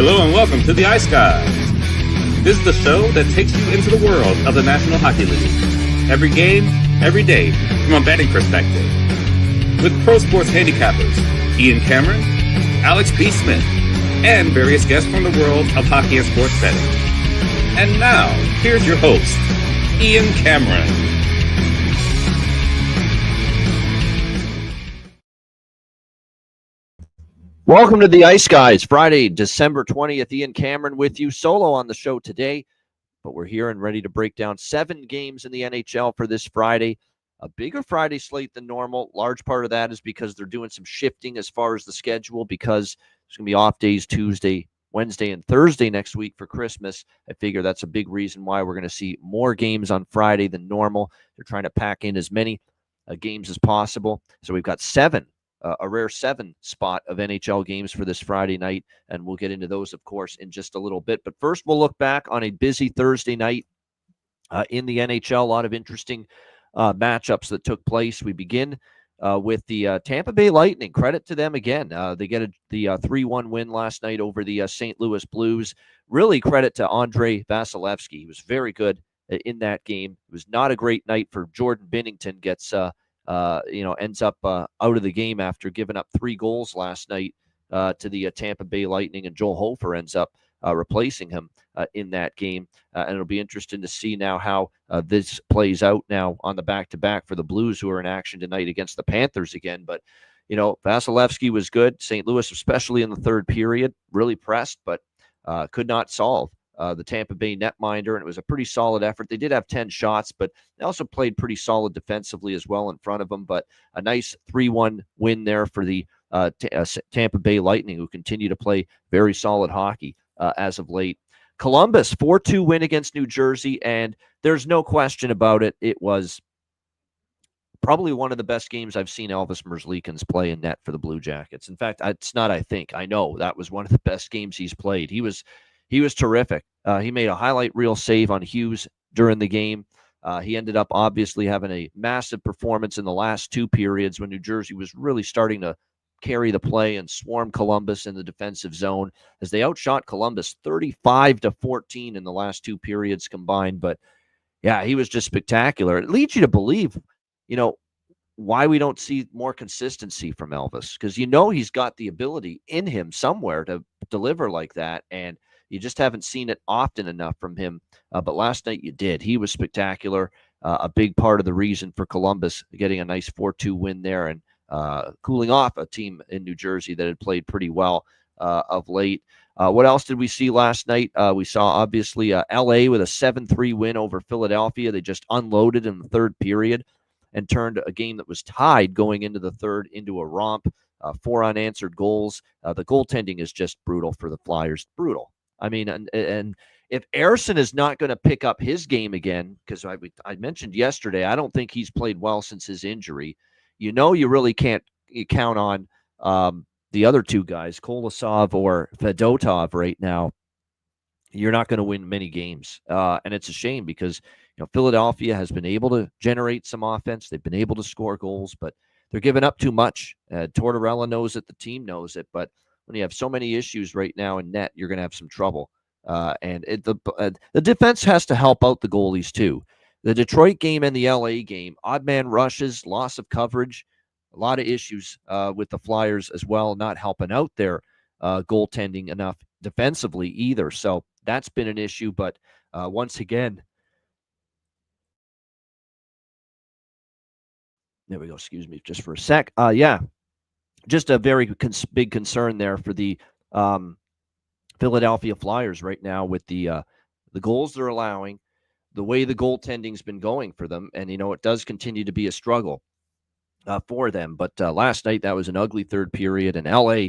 Hello and welcome to the Ice Guys. This is the show that takes you into the world of the National Hockey League. Every game, every day, from a betting perspective. With pro sports handicappers, Ian Cameron, Alex B. Smith, and various guests from the world of hockey and sports betting. And now, here's your host, Ian Cameron. Welcome to the Ice Guys, Friday, December 20th. Ian Cameron with you, solo on the show today, but we're here and ready to break down 7 games in the NHL for this Friday. A bigger Friday slate than normal. Large part of that is because they're doing some shifting as far as the schedule, because there's going to be off days Tuesday, Wednesday, and Thursday next week for Christmas. I figure that's a big reason why we're going to see more games on Friday than normal. They're trying to pack in as many games as possible. So we've got 7. A rare 7 spot of NHL games for this Friday night, and we'll get into those, of course, in just a little bit. But first, we'll look back on a busy Thursday night in the NHL. A lot of interesting matchups that took place. We begin with the Tampa Bay Lightning. Credit to them again. They get the 3-1 win last night over the St. Louis Blues. Really credit to Andrei Vasilevsky. He was very good in that game. It was not a great night for Jordan Binnington. Ends up out of the game after giving up 3 goals last night to the Tampa Bay Lightning, and Joel Hofer ends up replacing him in that game. And it'll be interesting to see now how this plays out now on the back-to-back for the Blues, who are in action tonight against the Panthers again. But, Vasilevsky was good. St. Louis, especially in the third period, really pressed, but could not solve the Tampa Bay netminder, and it was a pretty solid effort. They did have 10 shots, but they also played pretty solid defensively as well in front of them. But a nice 3-1 win there for the Tampa Bay Lightning, who continue to play very solid hockey as of late. Columbus, 4-2 win against New Jersey, and there's no question about it. It was probably one of the best games I've seen Elvis Merzlikins play in net for the Blue Jackets. In fact, it's not I think. I know that was one of the best games he's played. He was terrific. He made a highlight reel save on Hughes during the game. He ended up obviously having a massive performance in the last 2 periods when New Jersey was really starting to carry the play and swarm Columbus in the defensive zone, as they outshot Columbus 35-14 in the last 2 periods combined. But yeah, he was just spectacular. It leads you to believe, why we don't see more consistency from Elvis, because he's got the ability in him somewhere to deliver like that, and you just haven't seen it often enough from him. But last night you did. He was spectacular. A big part of the reason for Columbus getting a nice 4-2 win there, and cooling off a team in New Jersey that had played pretty well of late. What else did we see last night? We saw, obviously, L.A. with a 7-3 win over Philadelphia. They just unloaded in the third period and turned a game that was tied going into the third into a romp. 4 unanswered goals. The goaltending is just brutal for the Flyers. Brutal. I mean, and if Ersson is not going to pick up his game again, because I mentioned yesterday, I don't think he's played well since his injury. You really can't count on the other 2 guys, Kolosov or Fedotov, right now. You're not going to win many games, and it's a shame because Philadelphia has been able to generate some offense. They've been able to score goals, but they're giving up too much. Tortorella knows it. The team knows it, but when you have so many issues right now in net, you're going to have some trouble. The defense has to help out the goalies too. The Detroit game and the LA game, odd man rushes, loss of coverage, a lot of issues with the Flyers as well, not helping out their goaltending enough defensively either. So that's been an issue. But once again, there we go. Excuse me just for a sec. Just a very big concern there for the Philadelphia Flyers right now with the goals they're allowing, the way the goaltending's been going for them, and it does continue to be a struggle for them. But last night that was an ugly third period, and LA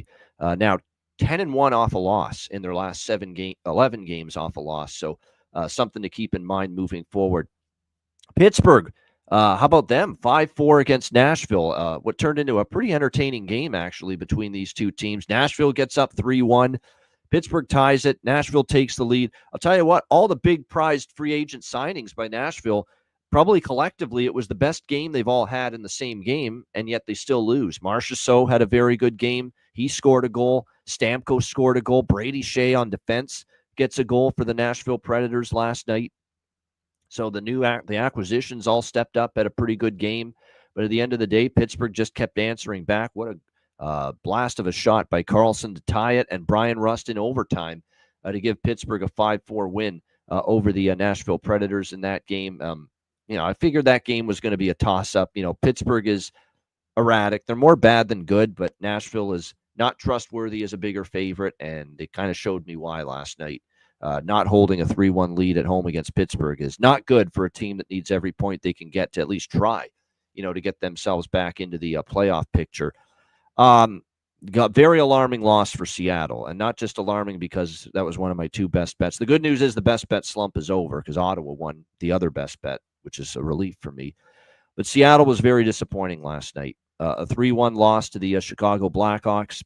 now 10-1 off a loss in their last 11 games off a loss. So something to keep in mind moving forward. Pittsburgh. How about them? 5-4 against Nashville. What turned into a pretty entertaining game, actually, between these 2 teams. Nashville gets up 3-1. Pittsburgh ties it. Nashville takes the lead. I'll tell you what, all the big prized free agent signings by Nashville, probably collectively, it was the best game they've all had in the same game, and yet they still lose. Marchessault had a very good game. He scored a goal. Stamkos scored a goal. Brady Shea on defense gets a goal for the Nashville Predators last night. So the acquisitions all stepped up at a pretty good game. But at the end of the day, Pittsburgh just kept answering back. What a blast of a shot by Carlson to tie it, and Brian Rust in overtime to give Pittsburgh a 5-4 win over the Nashville Predators in that game. I figured that game was going to be a toss-up. Pittsburgh is erratic. They're more bad than good, but Nashville is not trustworthy as a bigger favorite, and they kind of showed me why last night. Not holding a 3-1 lead at home against Pittsburgh is not good for a team that needs every point they can get to at least try, to get themselves back into the playoff picture. Got very alarming loss for Seattle, and not just alarming because that was one of my two best bets. The good news is the best bet slump is over because Ottawa won the other best bet, which is a relief for me. But Seattle was very disappointing last night. A 3-1 loss to the Chicago Blackhawks.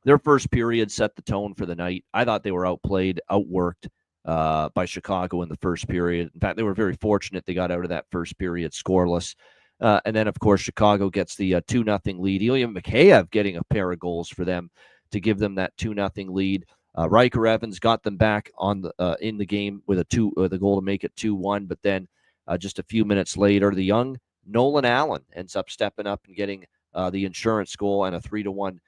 Their first period set the tone for the night. I thought they were outplayed, outworked by Chicago in the first period. In fact, they were very fortunate they got out of that first period scoreless. And then, of course, Chicago gets the 2-0 lead. Ilya Mikheyev getting a pair of goals for them to give them that 2-0 lead. Riker Evans got them back on in the game with the goal to make it 2-1. But then just a few minutes later, the young Nolan Allen ends up stepping up and getting the insurance goal and a 3-1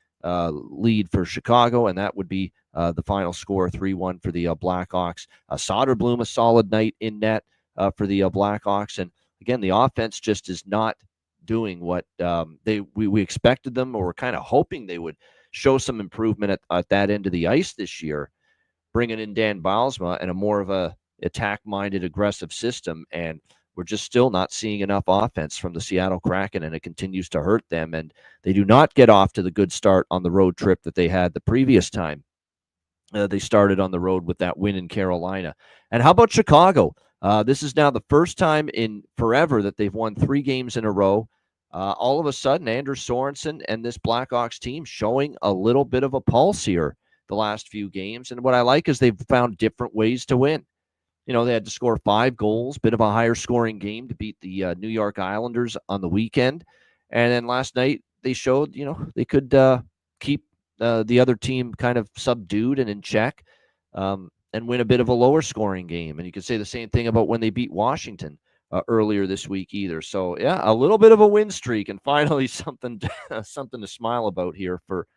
lead for Chicago, and that would be the final score, 3-1 for the Blackhawks. Soderblom, a solid night in net for the Blackhawks, and again, the offense just is not doing what we expected them, or were kind of hoping they would show some improvement at that end of the ice this year, bringing in Dan Bylsma and a more of a attack-minded, aggressive system, and we're just still not seeing enough offense from the Seattle Kraken, and it continues to hurt them. And they do not get off to the good start on the road trip that they had the previous time. They started on the road with that win in Carolina. And how about Chicago? This is now the first time in forever that they've won 3 games in a row. All of a sudden, Anders Sorensen and this Blackhawks team showing a little bit of a pulse here the last few games. And what I like is they've found different ways to win. They had to score 5 goals, bit of a higher scoring game to beat the New York Islanders on the weekend. And then last night they showed, they could keep the other team kind of subdued and in check and win a bit of a lower scoring game. And you could say the same thing about when they beat Washington earlier this week either. So, yeah, a little bit of a win streak, and finally something to smile about here for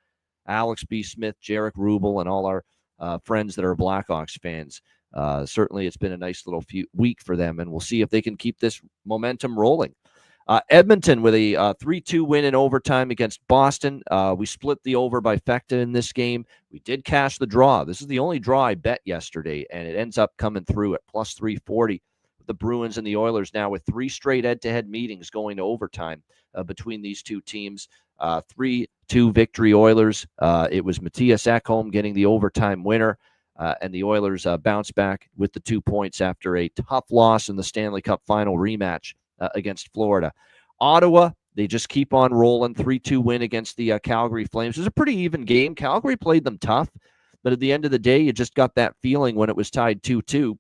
Alex B. Smith, Jarek Rubel, and all our friends that are Blackhawks fans. Certainly it's been a nice little week for them, and we'll see if they can keep this momentum rolling. Edmonton with a 3-2 win in overtime against Boston. We split the over by Fecta in this game. We did cash the draw. This is the only draw I bet yesterday, and it ends up coming through at plus 340. The Bruins and the Oilers now with 3 straight head-to-head meetings going to overtime between these two teams. 3-2 victory Oilers. It was Matthias Ekholm getting the overtime winner. And the Oilers bounce back with the 2 points after a tough loss in the Stanley Cup final rematch against Florida. Ottawa, they just keep on rolling. 3-2 win against the Calgary Flames. It was a pretty even game. Calgary played them tough, but at the end of the day, you just got that feeling when it was tied 2-2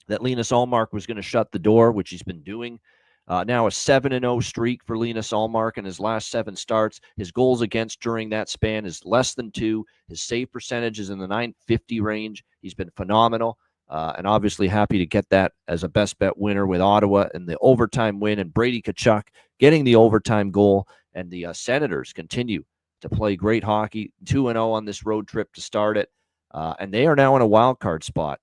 that Linus Ullmark was going to shut the door, which he's been doing. Now a 7-0 streak for Linus Ullmark in his last 7 starts. His goals against during that span is less than 2. His save percentage is in the .950 range. He's been phenomenal, and obviously happy to get that as a best bet winner with Ottawa and the overtime win, and Brady Tkachuk getting the overtime goal. And the Senators continue to play great hockey, 2-0 on this road trip to start it, and they are now in a wild card spot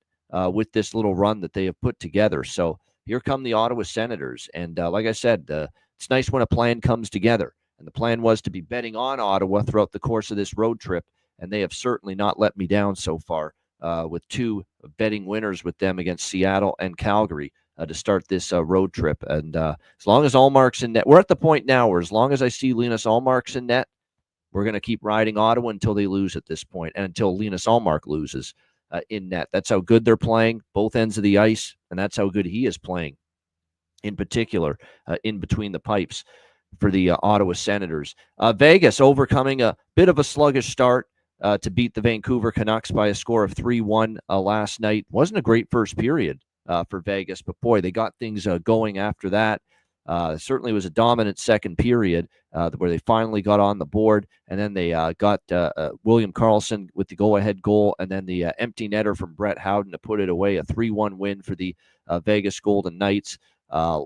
with this little run that they have put together. So here come the Ottawa Senators. And like I said, it's nice when a plan comes together. And the plan was to be betting on Ottawa throughout the course of this road trip. And they have certainly not let me down so far with 2 betting winners with them against Seattle and Calgary to start this road trip. And as long as Ullmark's in net, we're at the point now where as long as I see Linus Ullmark's in net, we're going to keep riding Ottawa until they lose at this point, and until Linus Ullmark loses in net. That's how good they're playing, both ends of the ice, and that's how good he is playing, in particular, in between the pipes for the Ottawa Senators. Vegas overcoming a bit of a sluggish start to beat the Vancouver Canucks by a score of 3-1 last night. Wasn't a great first period for Vegas, but boy, they got things going after that. Certainly was a dominant second period where they finally got on the board, and then they got William Karlsson with the go-ahead goal, and then the empty netter from Brett Howden to put it away, a 3-1 win for the Vegas Golden Knights.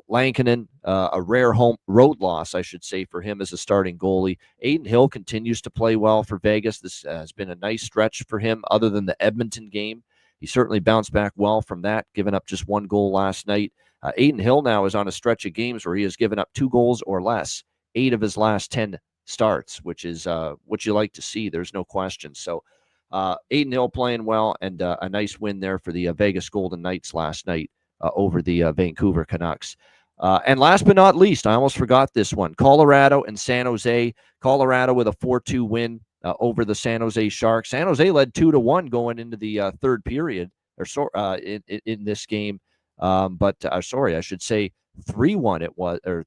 Lankinen, a rare home road loss, I should say, for him as a starting goalie. Adin Hill continues to play well for Vegas. This has been a nice stretch for him other than the Edmonton game. He certainly bounced back well from that, giving up just 1 goal last night. Adin Hill now is on a stretch of games where he has given up 2 goals or less, 8 of his last 10 starts, which is what you like to see. There's no question. So Adin Hill playing well, and a nice win there for the Vegas Golden Knights last night over the Vancouver Canucks. And last but not least, I almost forgot this one, Colorado and San Jose. Colorado with a 4-2 win over the San Jose Sharks. San Jose led 2-1 going into the third period in this game. Sorry, I should say 3-1 it was, or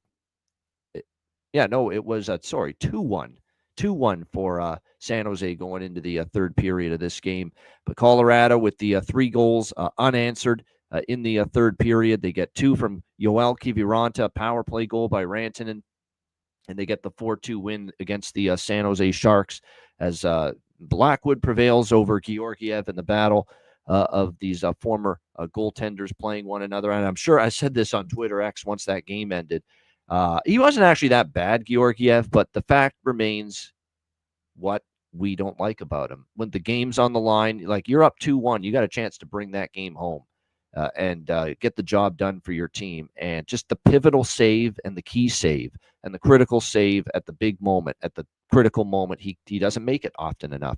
yeah, no, it was, 2-1. 2-1 for San Jose going into the third period of this game. But Colorado with the 3 goals unanswered in the third period. They get 2 from Yoel Kiviranta, power play goal by Rantanen, and they get the 4-2 win against the San Jose Sharks as Blackwood prevails over Georgiev in the battle of these former goaltenders playing one another. And I'm sure I said this on Twitter X once that game ended. He wasn't actually that bad, Georgiev, but the fact remains what we don't like about him. When the game's on the line, like you're up 2-1, you got a chance to bring that game home and get the job done for your team. And just the pivotal save and the key save and the critical save at the big moment, at the critical moment, he doesn't make it often enough,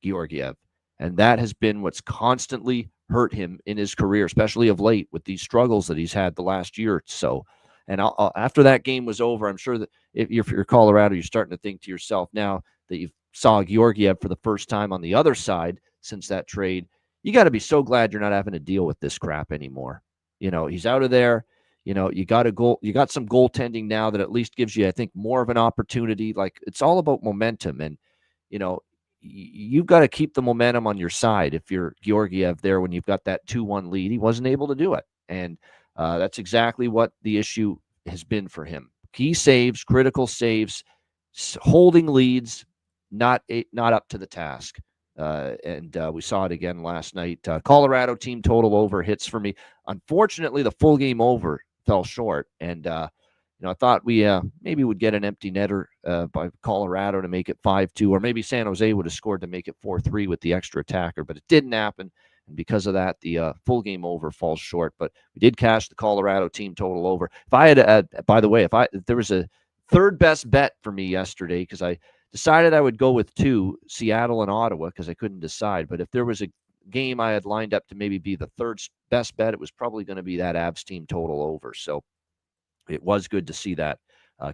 Georgiev. And that has been what's constantly hurt him in his career, especially of late with these struggles that he's had the last year or so. And after that game was over, I'm sure that if you're Colorado, you're starting to think to yourself now that you saw Georgiev for the first time on the other side since that trade, you got to be so glad you're not having to deal with this crap anymore. You know, he's out of there. You know, you got some goaltending now that at least gives you, I think, more of an opportunity. Like, it's all about momentum. And, you know, you've got to keep the momentum on your side if you're Georgiev there when you've got that 2-1 lead. He wasn't able to do it. And that's exactly what the issue has been for him. Key saves, critical saves, holding leads, not up to the task. And we saw it again last night. Colorado team total over hits for me. Unfortunately, the full game over fell short. And, I thought we maybe would get an empty netter by Colorado to make it 5-2, or maybe San Jose would have scored to make it 4-3 with the extra attacker, but it didn't happen. And because of that, the full game over falls short. But we did cash the Colorado team total over. If I had, by the way, if there was a third best bet for me yesterday, because I decided I would go with 2, Seattle and Ottawa, because I couldn't decide. But if there was a game I had lined up to maybe be the third best bet, it was probably going to be that Avs team total over. So it was good to see that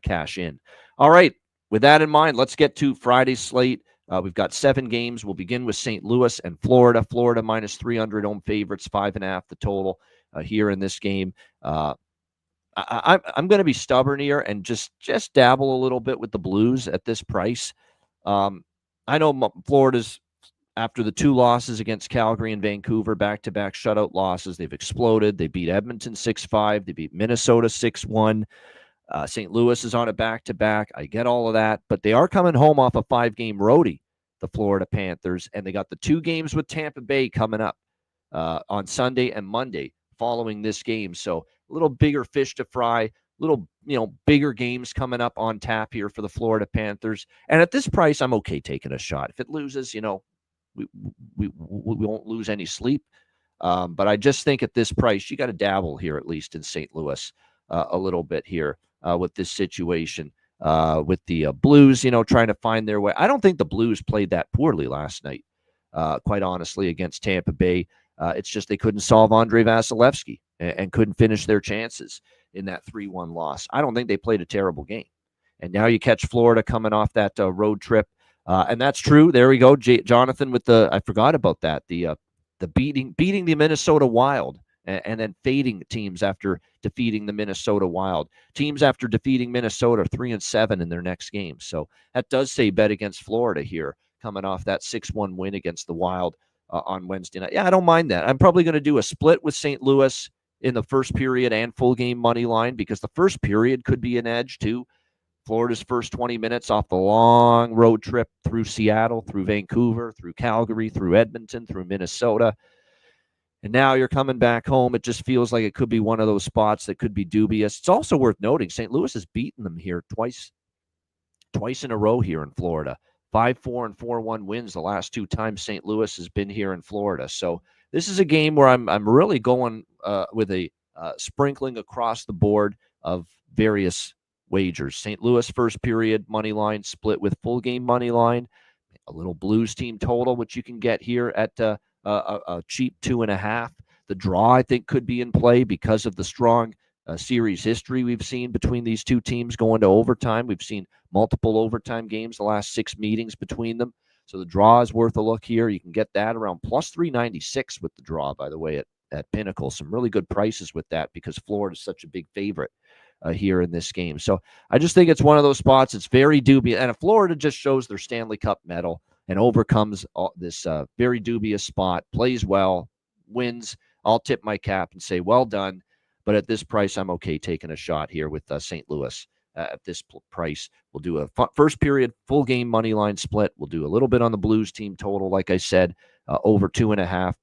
cash in. All right. With that in mind, let's get to Friday's slate. We've got 7 games. We'll begin with St. Louis and Florida. Florida minus 300 home favorites, 5.5 the total here in this game. I'm going to be stubborn here and just dabble a little bit with the Blues at this price. I know Florida's, after the 2 losses against Calgary and Vancouver, back-to-back shutout losses, they've exploded. They beat Edmonton 6-5. They beat Minnesota 6-1. St. Louis is on a back-to-back. I get all of that, but they are coming home off a 5-game roadie, the Florida Panthers, and they got the 2 games with Tampa Bay coming up on Sunday and Monday following this game. So a little bigger fish to fry, little bigger games coming up on tap here for the Florida Panthers. And at this price, I'm okay taking a shot. If it loses, we won't lose any sleep. But I just think at this price, you got to dabble here, at least in St. Louis, a little bit here with this situation with the Blues, trying to find their way. I don't think the Blues played that poorly last night, quite honestly, against Tampa Bay. It's just they couldn't solve Andrei Vasilevsky and couldn't finish their chances in that 3-1 loss. I don't think they played a terrible game. And now you catch Florida coming off that road trip. And that's true. There we go. Jonathan with I forgot about that. The beating the Minnesota Wild and then fading teams after defeating the Minnesota Wild. Teams after defeating Minnesota 3-7 in their next game. So that does say bet against Florida here, coming off that 6-1 win against the Wild on Wednesday night. Yeah, I don't mind that. I'm probably going to do a split with St. Louis in the first period and full game money line, because the first period could be an edge too. Florida's first 20 minutes off the long road trip through Seattle, through Vancouver, through Calgary, through Edmonton, through Minnesota. And now you're coming back home. It just feels like it could be one of those spots that could be dubious. It's also worth noting St. Louis has beaten them here twice in a row here in Florida. 5-4 and 4-1 wins the last 2 times St. Louis has been here in Florida. So this is a game where I'm really going with a sprinkling across the board of various wagers. St. Louis first period money line split with full game money line, a little Blues team total, which you can get here at a cheap 2.5. The draw, I think, could be in play because of the strong series history we've seen between these two teams going to overtime. We've seen multiple overtime games the last 6 meetings between them. So the draw is worth a look here. You can get that around plus 396 with the draw, by the way, at Pinnacle. Some really good prices with that because Florida is such a big favorite here in this game. So I just think it's one of those spots. It's very dubious. And if Florida just shows their Stanley Cup medal and overcomes this very dubious spot, plays well, wins, I'll tip my cap and say, well done. But at this price, I'm okay taking a shot here with St. Louis. At this price, we'll do a first period full game money line split. We'll do a little bit on the Blues team total, like I said, over 2.5,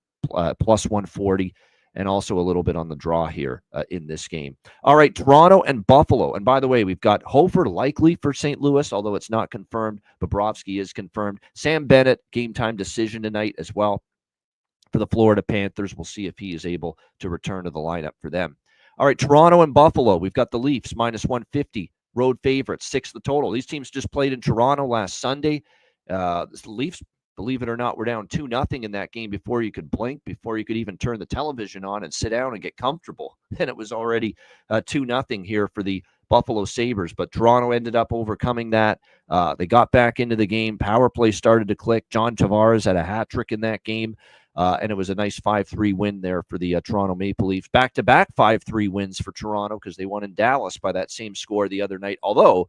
plus 140. And also a little bit on the draw here in this game. All right, Toronto and Buffalo. And by the way, we've got Hofer likely for St. Louis, although it's not confirmed. Bobrovsky is confirmed. Sam Bennett, game time decision tonight as well for the Florida Panthers. We'll see if he is able to return to the lineup for them. All right, Toronto and Buffalo. We've got the Leafs, minus 150. Road favorites, 6 the total. These teams just played in Toronto last Sunday. The Leafs, believe it or not, we're down 2-0 in that game before you could blink, before you could even turn the television on and sit down and get comfortable. And it was already 2-0 here for the Buffalo Sabres. But Toronto ended up overcoming that. They got back into the game. Power play started to click. John Tavares had a hat trick in that game. And it was a nice 5-3 win there for the Toronto Maple Leafs. Back-to-back 5-3 wins for Toronto because they won in Dallas by that same score the other night. Although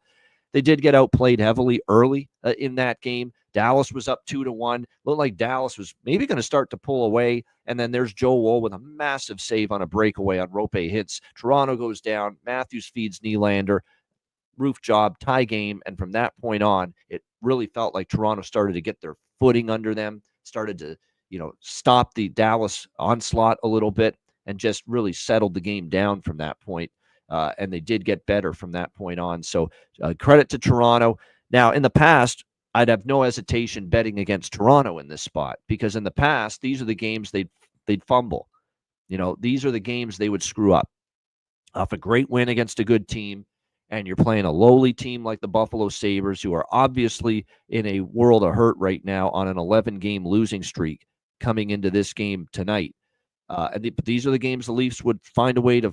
they did get outplayed heavily early in that game. Dallas was up 2-1. Looked like Dallas was maybe going to start to pull away. And then there's Joe Woll with a massive save on a breakaway on Rope hits. Toronto goes down. Matthews feeds Nylander. Roof job, tie game. And from that point on, it really felt like Toronto started to get their footing under them, started to stop the Dallas onslaught a little bit and just really settled the game down from that point. And they did get better from that point on. So credit to Toronto. Now, in the past, I'd have no hesitation betting against Toronto in this spot because in the past, these are the games they'd fumble. These are the games they would screw up. Off a great win against a good team, and you're playing a lowly team like the Buffalo Sabres, who are obviously in a world of hurt right now on an 11-game losing streak coming into this game tonight. But these are the games the Leafs would find a way to,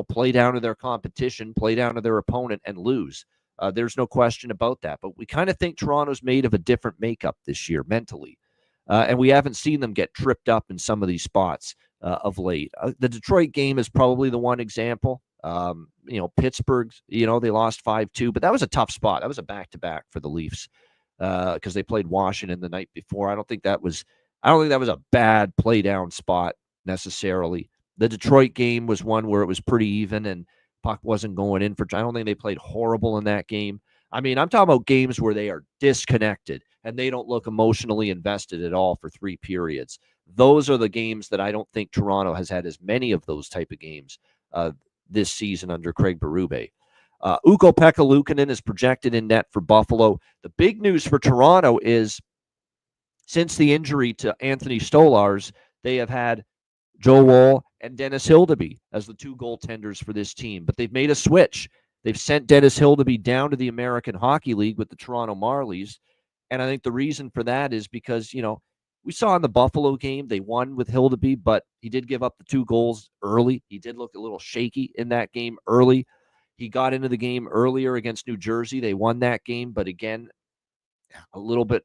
play down to their competition, play down to their opponent, and lose. There's no question about that. But we kind of think Toronto's made of a different makeup this year mentally. And we haven't seen them get tripped up in some of these spots of late. The Detroit game is probably the one example. Pittsburgh, they lost 5-2, but that was a tough spot. That was a back-to-back for the Leafs because they played Washington the night before. I don't think that was a bad play down spot necessarily. The Detroit game was one where it was pretty even and puck wasn't going in for. I don't think they played horrible in that game. I mean, I'm talking about games where they are disconnected and they don't look emotionally invested at all for 3 periods. Those are the games that I don't think Toronto has had as many of those type of games this season under Craig Berube. Ukko-Pekka Luukkonen is projected in net for Buffalo. The big news for Toronto is since the injury to Anthony Stolarz, they have had Joe Woll and Dennis Hildeby as the 2 goaltenders for this team. But they've made a switch. They've sent Dennis Hildeby down to the American Hockey League with the Toronto Marlies. And I think the reason for that is because, we saw in the Buffalo game, they won with Hildeby, but he did give up the 2 goals early. He did look a little shaky in that game early. He got into the game earlier against New Jersey. They won that game, but again, a little bit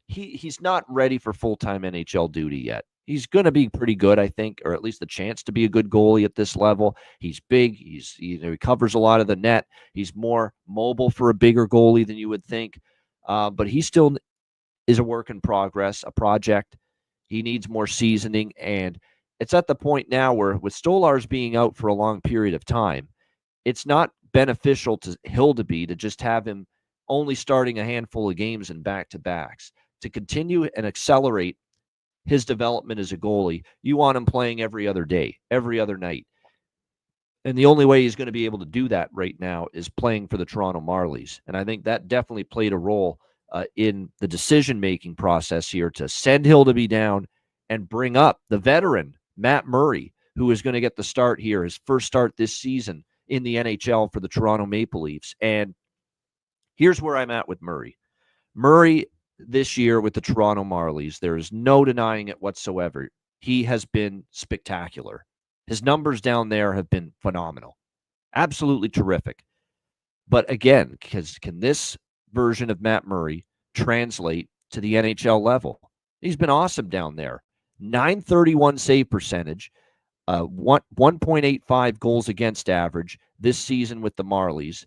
he's not ready for full-time NHL duty yet. He's going to be pretty good, I think, or at least the chance to be a good goalie at this level. He's big. He covers a lot of the net. He's more mobile for a bigger goalie than you would think. But he still is a work in progress, a project. He needs more seasoning, and it's at the point now where with Stolarz being out for a long period of time, it's not beneficial to Hildeby to just have him only starting a handful of games in back-to-backs. To continue and accelerate his development as a goalie, you want him playing every other day, every other night. And the only way he's going to be able to do that right now is playing for the Toronto Marlies. And I think that definitely played a role in the decision-making process here to send Hildeby down and bring up the veteran, Matt Murray, who is going to get the start here, his first start this season in the NHL for the Toronto Maple Leafs. And here's where I'm at with Murray. Murray this year with the Toronto Marlies, there is no denying it whatsoever. He has been spectacular. His numbers down there have been phenomenal. Absolutely terrific. But again, can this version of Matt Murray translate to the NHL level? He's been awesome down there. .931 save percentage, 1.85 goals against average this season with the Marlies.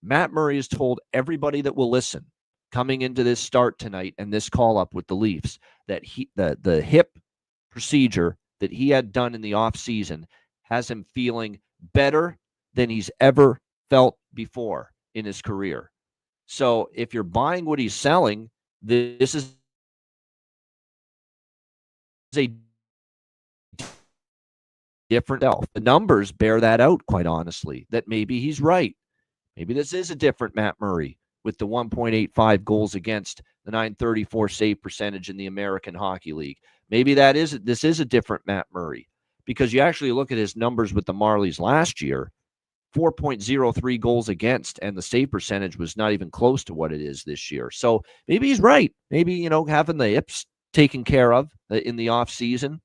Matt Murray has told everybody that will listen coming into this start tonight and this call-up with the Leafs that the hip procedure that he had done in the offseason has him feeling better than he's ever felt before in his career. So if you're buying what he's selling, this is a different self. The numbers bear that out, quite honestly, that maybe he's right. Maybe this is a different Matt Murray with the 1.85 goals against, the .934 save percentage in the American Hockey League. Maybe this is a different Matt Murray, because you actually look at his numbers with the Marlies last year, 4.03 goals against, and the save percentage was not even close to what it is this year. So maybe he's right. Maybe, having the hips taken care of in the offseason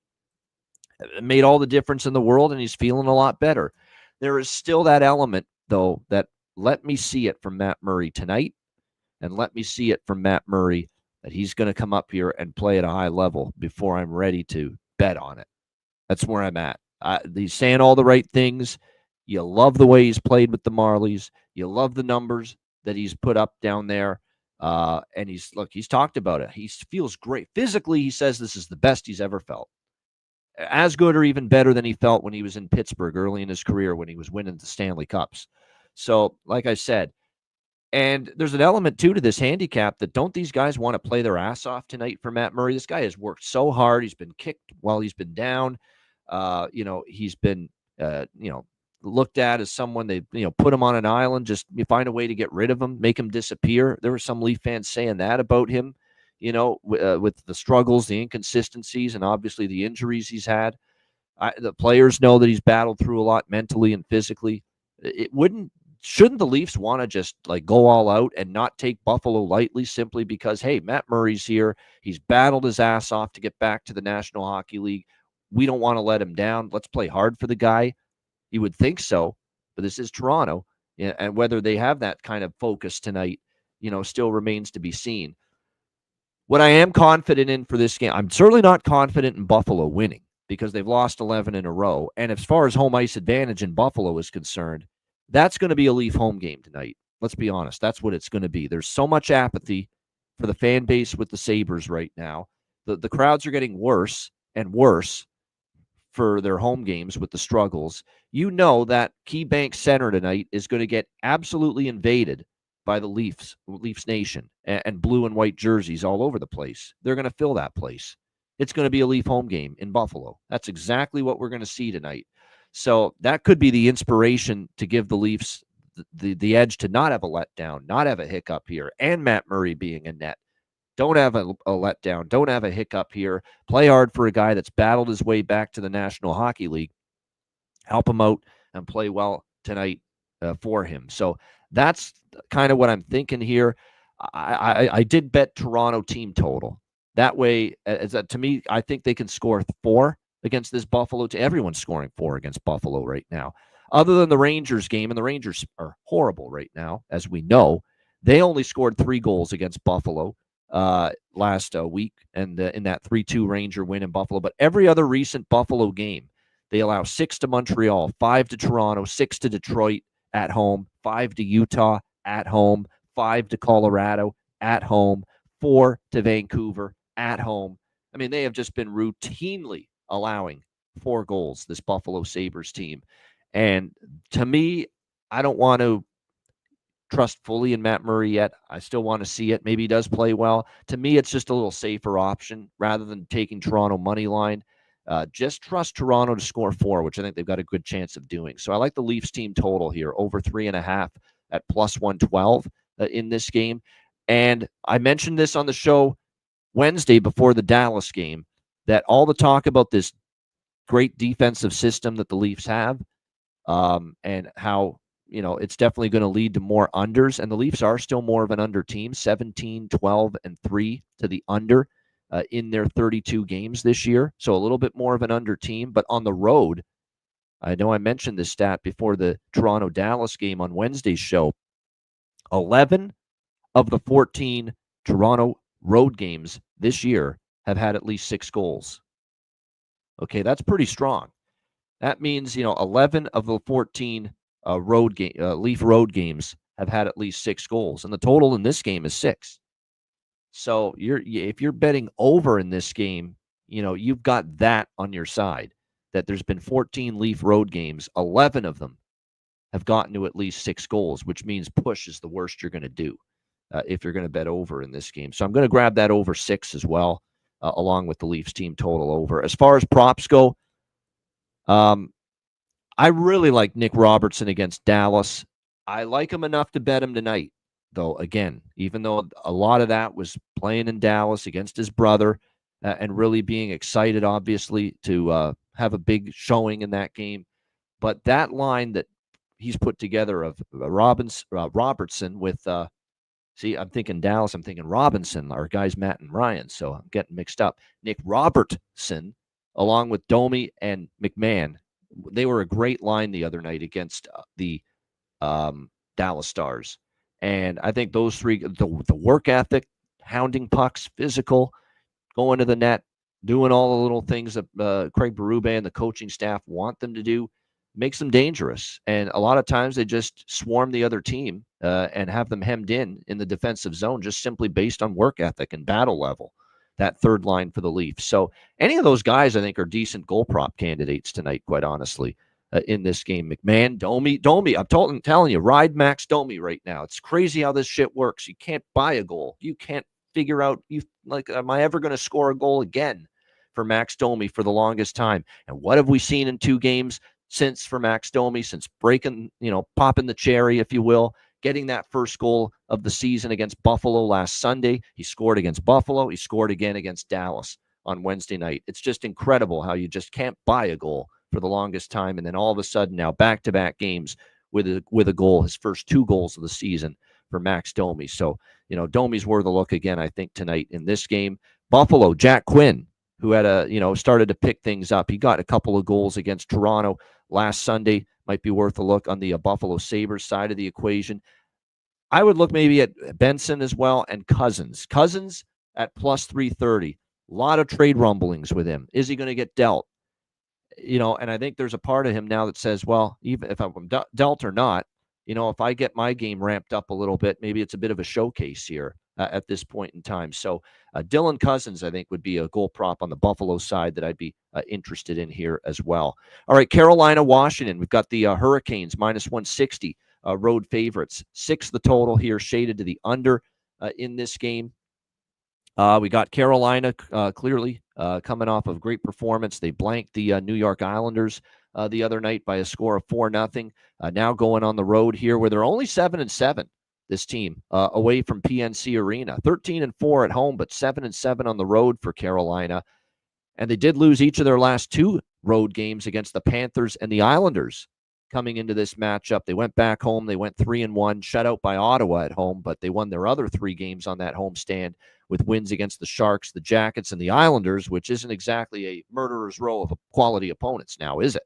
made all the difference in the world, and he's feeling a lot better. There is still that element, though, that let me see it from Matt Murray tonight, and let me see it from Matt Murray that he's going to come up here and play at a high level before I'm ready to bet on it. That's where I'm at. He's saying all the right things. You love the way he's played with the Marlies. You love the numbers that he's put up down there. And he's talked about it. He feels great. Physically, he says this is the best he's ever felt. As good or even better than he felt when he was in Pittsburgh early in his career when he was winning the Stanley Cups. So, like I said, and there's an element, too, to this handicap that don't these guys want to play their ass off tonight for Matt Murray? This guy has worked so hard. He's been kicked while he's been down. He's been, looked at as someone they, put him on an island. Just you find a way to get rid of him, make him disappear. There were some Leaf fans saying that about him, with the struggles, the inconsistencies, and obviously the injuries he's had. The players know that he's battled through a lot mentally and physically. Shouldn't the Leafs want to just go all out and not take Buffalo lightly simply because, hey, Matt Murray's here. He's battled his ass off to get back to the National Hockey League. We don't want to let him down. Let's play hard for the guy. You would think so, but this is Toronto. And whether they have that kind of focus tonight, still remains to be seen. What I am confident in for this game, I'm certainly not confident in Buffalo winning because they've lost 11 in a row. And as far as home ice advantage in Buffalo is concerned, that's going to be a Leaf home game tonight. Let's be honest. That's what it's going to be. There's so much apathy for the fan base with the Sabres right now. The crowds are getting worse and worse for their home games with the struggles. That KeyBank Center tonight is going to get absolutely invaded by the Leafs Nation, and blue and white jerseys all over the place. They're going to fill that place. It's going to be a Leaf home game in Buffalo. That's exactly what we're going to see tonight. So that could be the inspiration to give the Leafs the edge to not have a letdown, not have a hiccup here, and Matt Murray being in net. Don't have a letdown. Don't have a hiccup here. Play hard for a guy that's battled his way back to the National Hockey League. Help him out and play well tonight for him. So that's kind of what I'm thinking here. I did bet Toronto team total. That way, to me, I think they can score 4 against this Buffalo team. Everyone's scoring 4 against Buffalo right now. Other than the Rangers game, and the Rangers are horrible right now, as we know. They only scored 3 goals against Buffalo last week, and in that 3-2 Ranger win in Buffalo. But every other recent Buffalo game, they allow 6 to Montreal, 5 to Toronto, 6 to Detroit at home, 5 to Utah at home, 5 to Colorado at home, 4 to Vancouver at home. I mean, they have just been routinely allowing 4 goals, this Buffalo Sabres team. And to me, I don't want to trust fully in Matt Murray yet. I still want to see it. Maybe he does play well. To me, it's just a little safer option rather than taking Toronto money line. Just trust Toronto to score 4, which I think they've got a good chance of doing. So I like the Leafs team total here, over 3.5 at plus 112 in this game. And I mentioned this on the show Wednesday before the Dallas game, that all the talk about this great defensive system that the Leafs have, and how, it's definitely going to lead to more unders. And the Leafs are still more of an under team, 17, 12, and 3 to the under in their 32 games this year. So a little bit more of an under team. But on the road, I know I mentioned this stat before the Toronto-Dallas game on Wednesday's show. 11 of the 14 Toronto road games this year have had at least 6 goals. Okay, that's pretty strong. That means, 11 of the 14 Leaf road games have had at least 6 goals, and the total in this game is 6. So if you're betting over in this game, you've got that on your side. That there's been 14 Leaf road games, 11 of them have gotten to at least 6 goals, which means push is the worst you're going to do if you're going to bet over in this game. So I'm going to grab that over 6 as well, along with the Leafs team total over. As far as props go, I really like Nick Robertson against Dallas. I like him enough to bet him tonight, though, again, even though a lot of that was playing in Dallas against his brother and really being excited, obviously, to have a big showing in that game. But that line that he's put together of Robertson with, I'm thinking Dallas, I'm thinking Robinson, our guys Matt and Ryan, so I'm getting mixed up. Nick Robertson, along with Domi and McMahon, they were a great line the other night against the Dallas Stars. And I think those three, the work ethic, hounding pucks, physical, going to the net, doing all the little things that Craig Berube and the coaching staff want them to do, makes them dangerous. And a lot of times they just swarm the other team and have them hemmed in the defensive zone just simply based on work ethic and battle level, that third line for the Leafs. So any of those guys, I think, are decent goal prop candidates tonight, quite honestly, in this game. McMahon, Domi. I'm telling you, ride Max Domi right now. It's crazy how this shit works. You can't buy a goal. You can't figure out, am I ever going to score a goal again for Max Domi for the longest time? And what have we seen in 2 games since for Max Domi, since breaking, popping the cherry, if you will, getting that first goal of the season against Buffalo last Sunday? He scored against Buffalo. He scored again against Dallas on Wednesday night. It's just incredible how you just can't buy a goal for the longest time. And then all of a sudden now back-to-back games with a goal, his first 2 goals of the season for Max Domi. So, Domi's worth a look again, I think, tonight in this game. Buffalo, Jack Quinn, who had started to pick things up. He got a couple of goals against Toronto last Sunday. Might be worth a look on the Buffalo Sabres side of the equation. I would look maybe at Benson as well and Cousins. Cousins at plus 330. A lot of trade rumblings with him. Is he going to get dealt? And I think there's a part of him now that says, well, even if I'm dealt or not, if I get my game ramped up a little bit, maybe it's a bit of a showcase here at this point in time. So Dylan Cousins, I think, would be a goal prop on the Buffalo side that I'd be interested in here as well. All right, Carolina, Washington. We've got the Hurricanes minus 160 road favorites. 6 the total here, shaded to the under in this game. We got Carolina clearly coming off of great performance. They blanked the New York Islanders the other night by a score of 4-0. Now going on the road here where they're only 7-7. This team away from PNC Arena, 13-4 at home, but 7-7 on the road for Carolina. And they did lose each of their last 2 road games against the Panthers and the Islanders coming into this matchup. They went back home. They went 3-1, shut out by Ottawa at home, but they won their other 3 games on that homestand with wins against the Sharks, the Jackets, and the Islanders, which isn't exactly a murderer's row of quality opponents now, is it,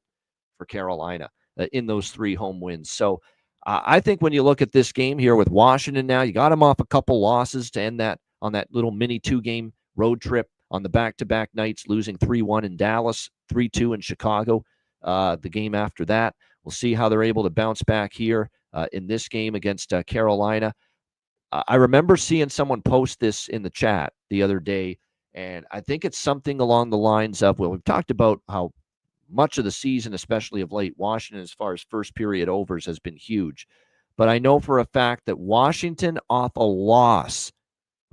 for Carolina in those 3 home wins? So I think when you look at this game here with Washington now, you got them off a couple losses to end that on that little mini 2-game road trip on the back-to-back nights, losing 3-1 in Dallas, 3-2 in Chicago the game after that. We'll see how they're able to bounce back here in this game against Carolina. I remember seeing someone post this in the chat the other day, and I think it's something along the lines of, well, we've talked about how much of the season, especially of late, Washington, as far as first period overs, has been huge. But I know for a fact that Washington off a loss,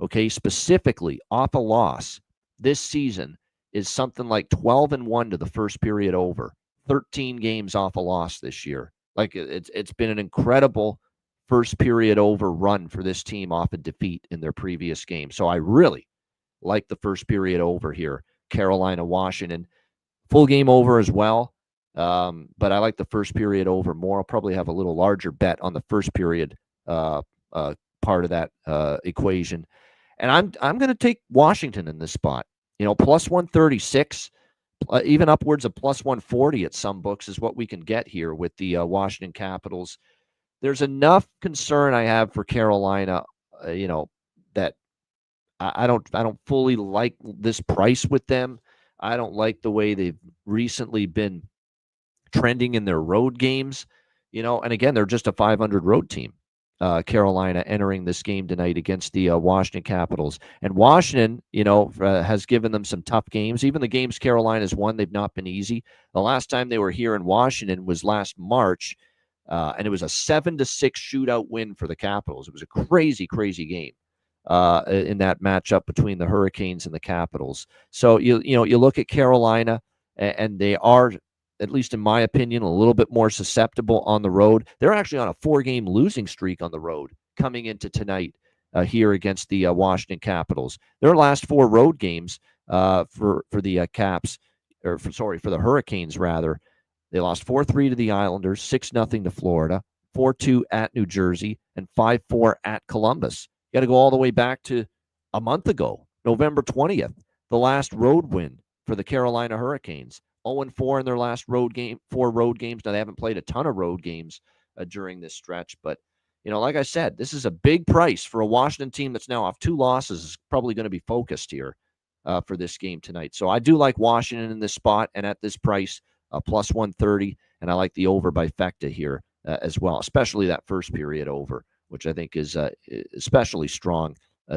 okay, specifically off a loss this season is something like 12-1 to the first period over. 13 games off a loss this year. Like it's been an incredible first period over run for this team off a defeat in their previous game. So I really like the first period over here. Carolina, Washington, full game over as well. But I like the first period over more. I'll probably have a little larger bet on the first period part of that equation. And I'm going to take Washington in this spot. Plus 136, even upwards of plus 140 at some books is what we can get here with the Washington Capitals. There's enough concern I have for Carolina, that I don't fully like this price with them. I don't like the way they've recently been trending in their road games, and again, they're just a 500 road team. Carolina entering this game tonight against the Washington Capitals. And Washington, has given them some tough games. Even the games Carolina's won, they've not been easy. The last time they were here in Washington was last March, and it was a 7-6 shootout win for the Capitals. It was a crazy, crazy game in that matchup between the Hurricanes and the Capitals. So you look at Carolina, and they are, at least in my opinion, a little bit more susceptible on the road. They're actually on a 4-game losing streak on the road coming into tonight here against the Washington Capitals. Their last 4 road games for the Caps, or for the Hurricanes rather, they lost 4-3 to the Islanders, 6-0 to Florida, 4-2 at New Jersey, and 5-4 at Columbus. You got to go all the way back to a month ago, November 20th, the last road win for the Carolina Hurricanes. 0-4 in their last 4 road games. Now, they haven't played a ton of road games during this stretch, but, like I said, this is a big price for a Washington team that's now off 2 losses, is probably going to be focused here for this game tonight. So I do like Washington in this spot, and at this price, plus 130, and I like the over by Fecta here as well, especially that first period over, which I think is especially strong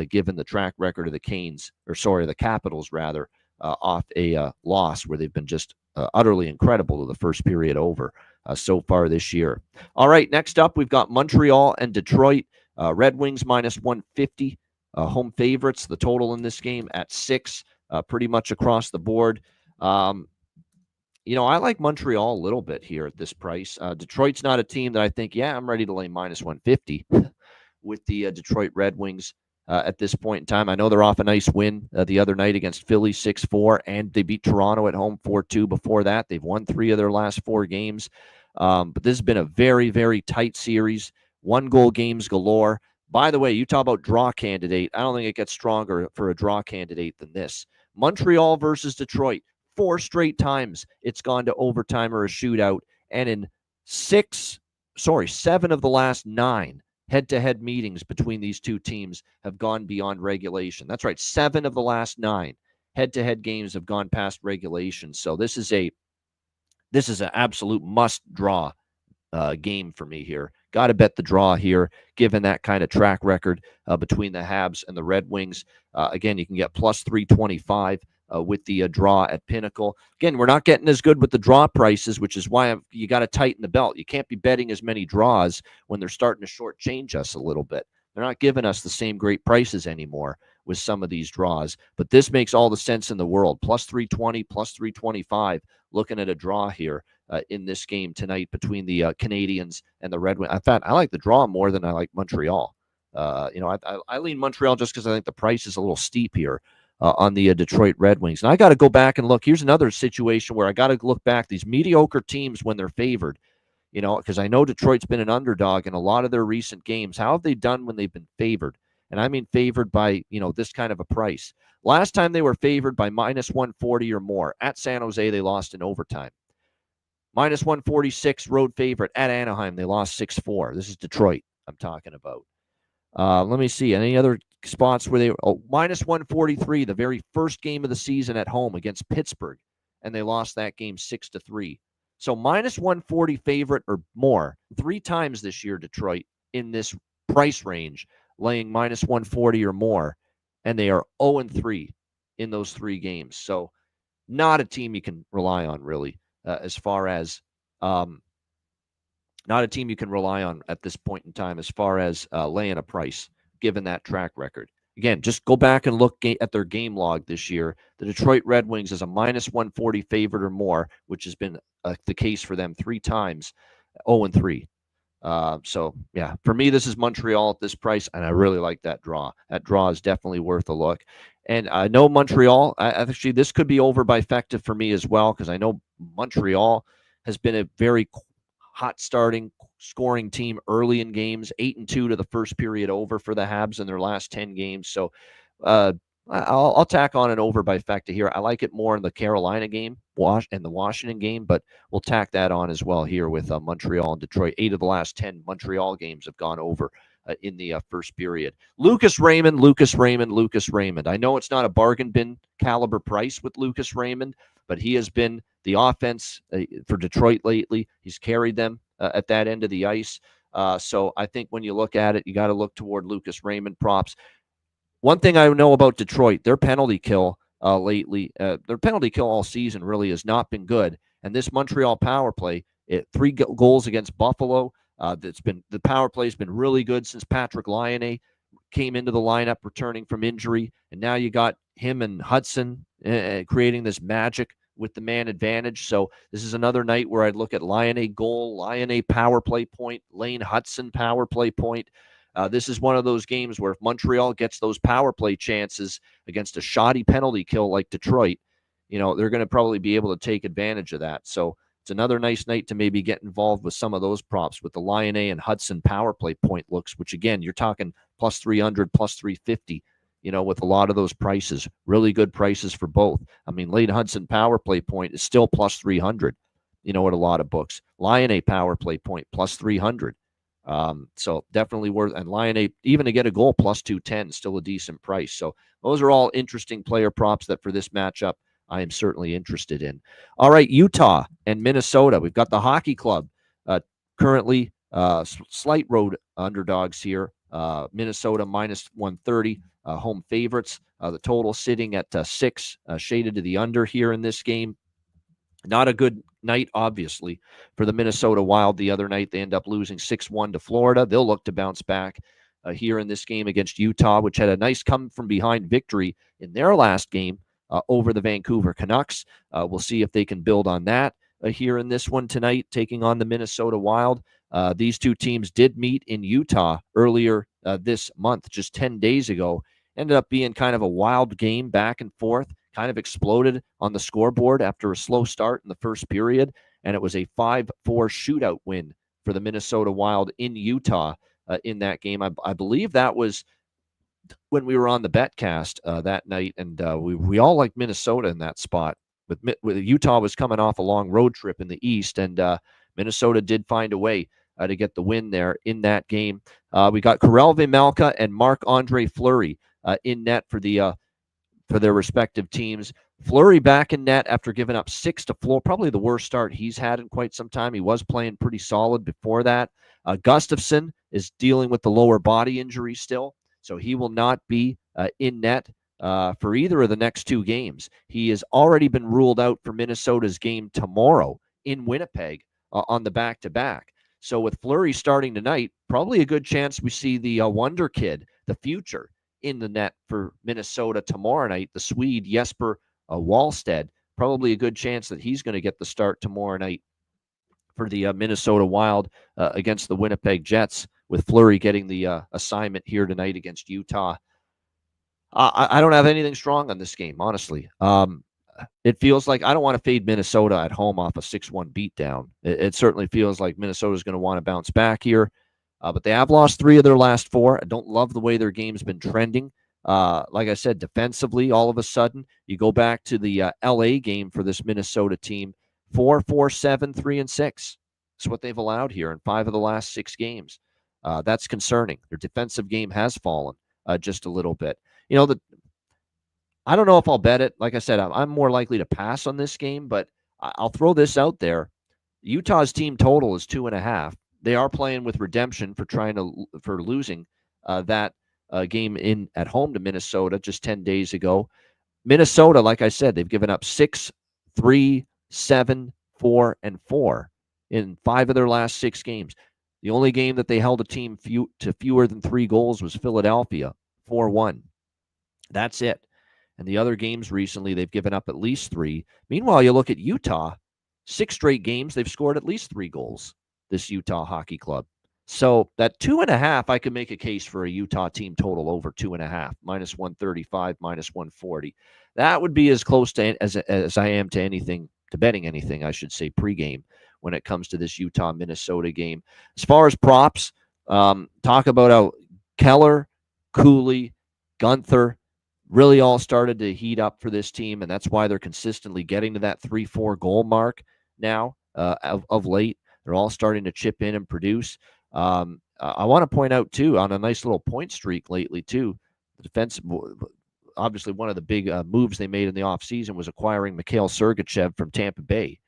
given the track record of the Capitals rather, off a loss where they've been just utterly incredible to the first period over so far this year. All right, next up, we've got Montreal and Detroit. Red Wings minus 150, home favorites. The total in this game at 6, pretty much across the board. I like Montreal a little bit here at this price. Detroit's not a team that I think, I'm ready to lay minus 150 with the Detroit Red Wings. At this point in time, I know they're off a nice win the other night against Philly 6-4, and they beat Toronto at home 4-2 before that. They've won 3 of their last 4 games. But this has been a very, very tight series. 1-goal games galore. By the way, you talk about draw candidate. I don't think it gets stronger for a draw candidate than this. Montreal versus Detroit. 4 straight times it's gone to overtime or a shootout. And in 7 of the last 9 head-to-head meetings between these two teams have gone beyond regulation. That's right, 7 of the last 9 head-to-head games have gone past regulation. So this is an absolute must-draw game for me here. Got to bet the draw here, given that kind of track record between the Habs and the Red Wings. Again, you can get plus 325 with the draw at Pinnacle. Again, we're not getting as good with the draw prices, which is why you got to tighten the belt. You can't be betting as many draws when they're starting to shortchange us a little bit. They're not giving us the same great prices anymore with some of these draws. But this makes all the sense in the world. Plus 320, plus 325, looking at a draw here in this game tonight between the Canadiens and the Red Wings. In fact, I like the draw more than I like Montreal. I lean Montreal just because I think the price is a little steep here on the Detroit Red Wings. And I got to go back and look. Here's another situation where I got to look back. These mediocre teams, when they're favored, because I know Detroit's been an underdog in a lot of their recent games. How have they done when they've been favored? And I mean favored by, this kind of a price. Last time they were favored by minus 140 or more. At San Jose, they lost in overtime. Minus 146 road favorite at Anaheim. They lost 6-4. This is Detroit I'm talking about. Let me see. Any other spots where they were minus 143, the very first game of the season at home against Pittsburgh, and they lost that game 6-3. So minus 140 favorite or more 3 times this year, Detroit, in this price range, laying minus 140 or more, and they are 0-3 in those 3 games. So not a team you can rely on, really, as far as not a team you can rely on at this point in time as far as laying a price, given that track record. Again, just go back and look at their game log this year. The Detroit Red Wings is a minus 140 favorite or more, which has been the case for them 3 times, 0-3. So, yeah, for me, this is Montreal at this price, and I really like that draw. That draw is definitely worth a look. And I know Montreal, actually, this could be over by effective for me as well, because I know Montreal has been a very hot starting scoring team early in games, 8-2 to the first period over for the Habs in their last 10 games. So I'll tack on an over by factor here. I like it more in the Carolina game and the Washington game, but we'll tack that on as well here with Montreal and Detroit. 8 of the last 10 Montreal games have gone over in the first period. Lucas Raymond. I know it's not a bargain bin caliber price with Lucas Raymond, but he has been the offense for Detroit lately. He's carried them at that end of the ice. So I think when you look at it, you got to look toward Lucas Raymond props. One thing I know about Detroit, their penalty kill lately, their penalty kill all season really has not been good. And this Montreal power play, 3 goals against Buffalo. The power play has been really good since Patrick Laine came into the lineup returning from injury, and now you got him and Hudson creating this magic with the man advantage. So this is another night where I'd look at Laine goal, Laine power play point, Lane Hudson power play point. This is one of those games where if Montreal gets those power play chances against a shoddy penalty kill like Detroit, they're going to probably be able to take advantage of that. So it's another nice night to maybe get involved with some of those props with the Laine and Hudson power play point looks, which again, you're talking plus 300, plus 350, with a lot of those prices. Really good prices for both. I mean, Lane Hudson power play point is still plus 300, at a lot of books. Laine power play point plus 300. So definitely worth, and Laine, even to get a goal, plus 210, still a decent price. So those are all interesting player props that for this matchup, I am certainly interested in. All right, Utah and Minnesota. We've got the hockey club currently slight road underdogs here. Minnesota minus 130, home favorites. The total sitting at 6, shaded to the under here in this game. Not a good night, obviously, for the Minnesota Wild the other night. They end up losing 6-1 to Florida. They'll look to bounce back here in this game against Utah, which had a nice come-from-behind victory in their last game over the Vancouver Canucks. We'll see if they can build on that here in this one tonight, taking on the Minnesota Wild. These two teams did meet in Utah earlier this month, just 10 days ago. Ended up being kind of a wild game back and forth. Kind of exploded on the scoreboard after a slow start in the first period, and it was a 5-4 shootout win for the Minnesota Wild in Utah in that game. I believe that was when we were on the BetCast that night, and we all liked Minnesota in that spot. With Utah was coming off a long road trip in the East, and Minnesota did find a way to get the win there in that game. We got Karel Vejmelka and Marc-Andre Fleury in net for their respective teams. Fleury back in net after giving up 6 to Florida, probably the worst start he's had in quite some time. He was playing pretty solid before that. Gustafsson is dealing with the lower body injury still, so he will not be in net for either of the next 2 games. He has already been ruled out for Minnesota's game tomorrow in Winnipeg on the back-to-back. So with Fleury starting tonight, probably a good chance we see the wonder kid, the future, in the net for Minnesota tomorrow night. The Swede, Jesper Wallstedt, probably a good chance that he's going to get the start tomorrow night for the Minnesota Wild against the Winnipeg Jets, with Fleury getting the assignment here tonight against Utah. I don't have anything strong on this game, honestly. It feels like I don't want to fade Minnesota at home off a 6-1 beatdown. It certainly feels like Minnesota's going to want to bounce back here. But they have lost 3 of their last 4. I don't love the way their game's been trending. Like I said, defensively, all of a sudden, you go back to the LA game for this Minnesota team, 4-4-7, 3-6. That's what they've allowed here in 5 of the last 6 games. That's concerning. Their defensive game has fallen just a little bit. I don't know if I'll bet it. Like I said, I'm more likely to pass on this game, but I'll throw this out there. Utah's team total is 2.5. They are playing with redemption for losing that game at home to Minnesota just 10 days ago. Minnesota, like I said, they've given up 6, 3, 7, 4-4 in 5 of their last 6 games. The only game that they held a team to fewer than 3 goals was Philadelphia, 4-1. That's it. And the other games recently, they've given up at least 3. Meanwhile, you look at Utah, 6 straight games, they've scored at least 3 goals, this Utah Hockey Club. So that 2.5, I could make a case for a Utah team total over 2.5, minus 135, minus 140. That would be as close to as I am to anything, to betting anything, I should say, pregame when it comes to this Utah-Minnesota game. As far as props, talk about how Keller, Cooley, Gunther really all started to heat up for this team, and that's why they're consistently getting to that 3-4 goal mark now of late. They're all starting to chip in and produce. I want to point out, too, on a nice little point streak lately, too, the defense, obviously one of the big moves they made in the offseason was acquiring Mikhail Sergachev from Tampa Bay.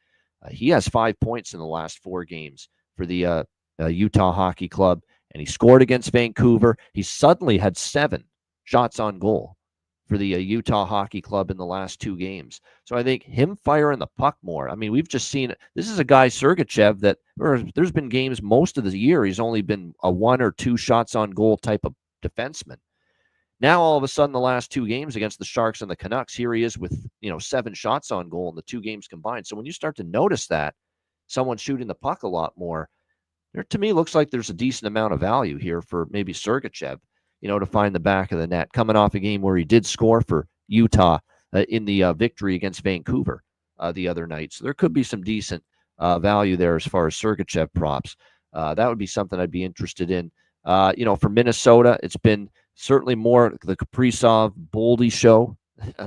He has 5 points in the last 4 games for the Utah Hockey Club, and he scored against Vancouver. He suddenly had 7 shots on goal for the Utah Hockey Club in the last 2 games. So I think him firing the puck more. I mean, we've just seen, this is a guy, Sergachev, that there's been games most of the year he's only been a 1 or 2 shots on goal type of defenseman. Now, all of a sudden, the last 2 games against the Sharks and the Canucks, here he is with 7 shots on goal in the 2 games combined. So when you start to notice that, someone shooting the puck a lot more, there, to me, looks like there's a decent amount of value here for maybe Sergachev, to find the back of the net, coming off a game where he did score for Utah in the victory against Vancouver the other night. So there could be some decent value there as far as Sergachev props. That would be something I'd be interested in. For Minnesota, it's been certainly more the Kaprizov, Boldy show.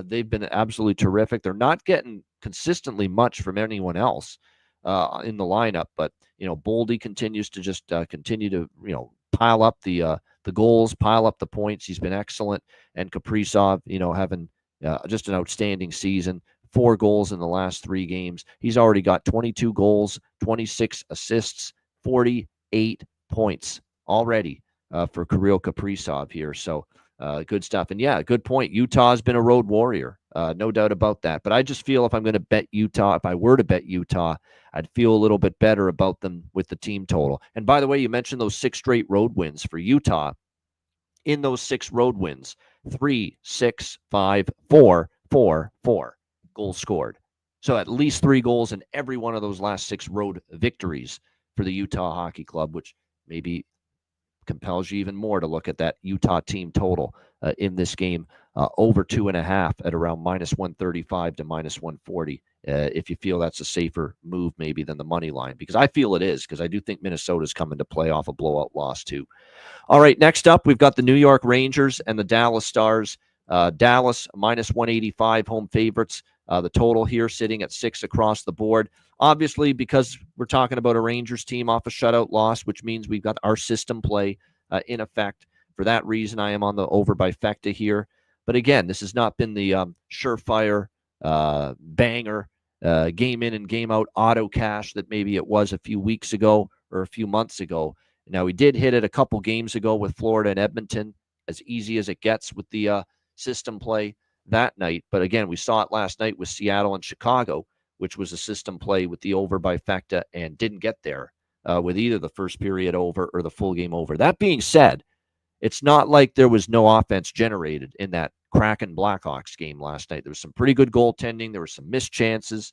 They've been absolutely terrific. They're not getting consistently much from anyone else in the lineup, but Boldy continues to just continue to pile up the goals, pile up the points. He's been excellent, and Kaprizov, having just an outstanding season. 4 goals in the last 3 games. He's already got 22 goals, 26 assists, 48 points already for Kirill Kaprizov here. So good stuff. And yeah, good point. Utah's been a road warrior. No doubt about that. But I just feel if I'm going to bet Utah, if I were to bet Utah, I'd feel a little bit better about them with the team total. And by the way, you mentioned those 6 straight road wins for Utah. In those 6 road wins, 3, 6, 5, 4, 4, 4 goals scored. So at least 3 goals in every one of those last 6 road victories for the Utah Hockey Club, which maybe compels you even more to look at that Utah team total in this game, over 2.5 at around minus 135 to minus 140. If you feel that's a safer move maybe than the money line, because I feel it is, because I do think Minnesota's coming to play off a blowout loss too. All right, next up, we've got the New York Rangers and the Dallas Stars. Dallas minus 185 home favorites. The total here sitting at 6 across the board. Obviously, because we're talking about a Rangers team off a shutout loss, which means we've got our system play in effect. For that reason, I am on the over by Fecta here. But again, this has not been the surefire banger game in and game out auto cash that maybe it was a few weeks ago or a few months ago. Now, we did hit it a couple games ago with Florida and Edmonton, as easy as it gets with the system play that night. But again, we saw it last night with Seattle and Chicago, which was a system play with the over by Fecta, and didn't get there with either the first period over or the full game over. That being said, it's not like there was no offense generated in that Kraken Blackhawks game last night. There was some pretty good goaltending. There were some missed chances.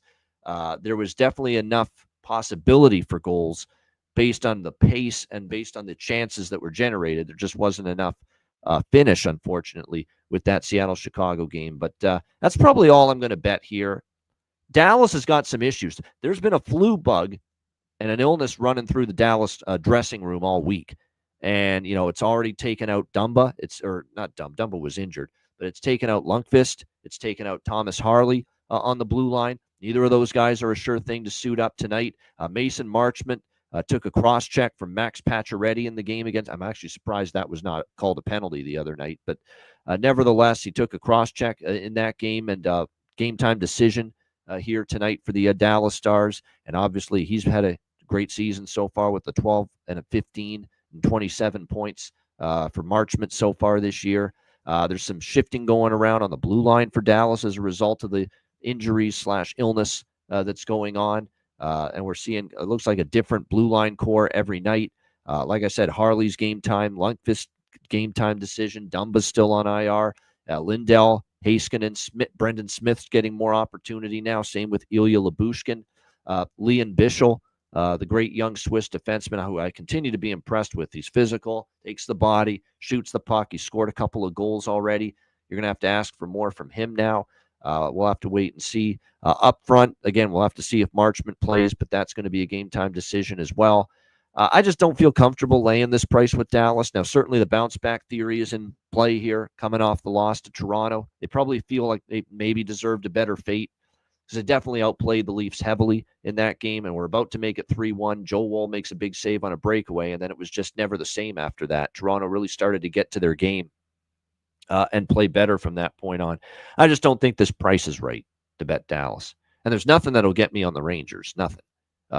There was definitely enough possibility for goals based on the pace and based on the chances that were generated. There just wasn't enough finish, unfortunately, with that Seattle-Chicago game. But that's probably all I'm going to bet here. Dallas has got some issues. There's been a flu bug and an illness running through the Dallas dressing room all week. And, it's already taken out Dumba. Dumba was injured, but it's taken out Lundqvist. It's taken out Thomas Harley on the blue line. Neither of those guys are a sure thing to suit up tonight. Mason Marchment took a cross-check from Max Pacioretty in the game against. I'm actually surprised that was not called a penalty the other night. But nevertheless, he took a cross-check in that game, and game-time decision here tonight for the Dallas Stars. And obviously, he's had a great season so far with the 12 and a 15 and 27 points for Marchment so far this year. There's some shifting going around on the blue line for Dallas as a result of the injuries / illness that's going on. And we're seeing, it looks like a different blue line core every night. Like I said, Harley's game time, Lundqvist game time decision, Dumba's still on IR, Lindell, Heiskanen, Brendan Smith's getting more opportunity now. Same with Ilya Lyubushkin, Leon Bischel, the great young Swiss defenseman who I continue to be impressed with. He's physical, takes the body, shoots the puck. He scored a couple of goals already. You're going to have to ask for more from him now. We'll have to wait and see. Up front, again, we'll have to see if Marchment plays, but that's going to be a game time decision as well. I just don't feel comfortable laying this price with Dallas. Now, certainly the bounce back theory is in play here, coming off the loss to Toronto. They probably feel like they maybe deserved a better fate because they definitely outplayed the Leafs heavily in that game, and we're about to make it 3-1. Joe Woll makes a big save on a breakaway, and then it was just never the same after that. Toronto really started to get to their game and play better from that point on. I just don't think this price is right to bet Dallas. And there's nothing that'll get me on the Rangers, nothing.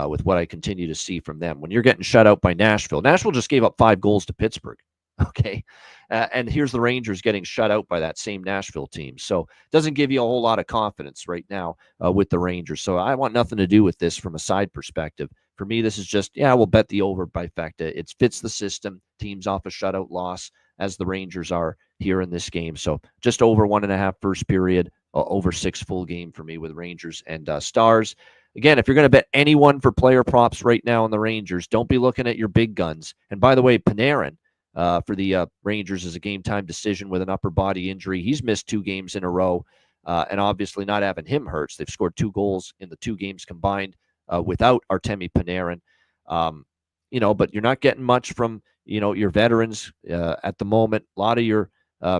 With what I continue to see from them. When you're getting shut out by Nashville just gave up 5 goals to Pittsburgh, okay? And here's the Rangers getting shut out by that same Nashville team. So it doesn't give you a whole lot of confidence right now with the Rangers. So I want nothing to do with this from a side perspective. For me, this is just, we'll bet the over by fact. It fits the system. Teams off a shutout loss as the Rangers are here in this game. So just over 1.5 first period, over 6 full game for me with Rangers and Stars. Again, if you're going to bet anyone for player props right now in the Rangers, don't be looking at your big guns. And by the way, Panarin for the Rangers is a game-time decision with an upper body injury. He's missed 2 games in a row, and obviously not having him hurts. They've scored 2 goals in the 2 games combined without Artemi Panarin. But you're not getting much from, your veterans at the moment. A lot of your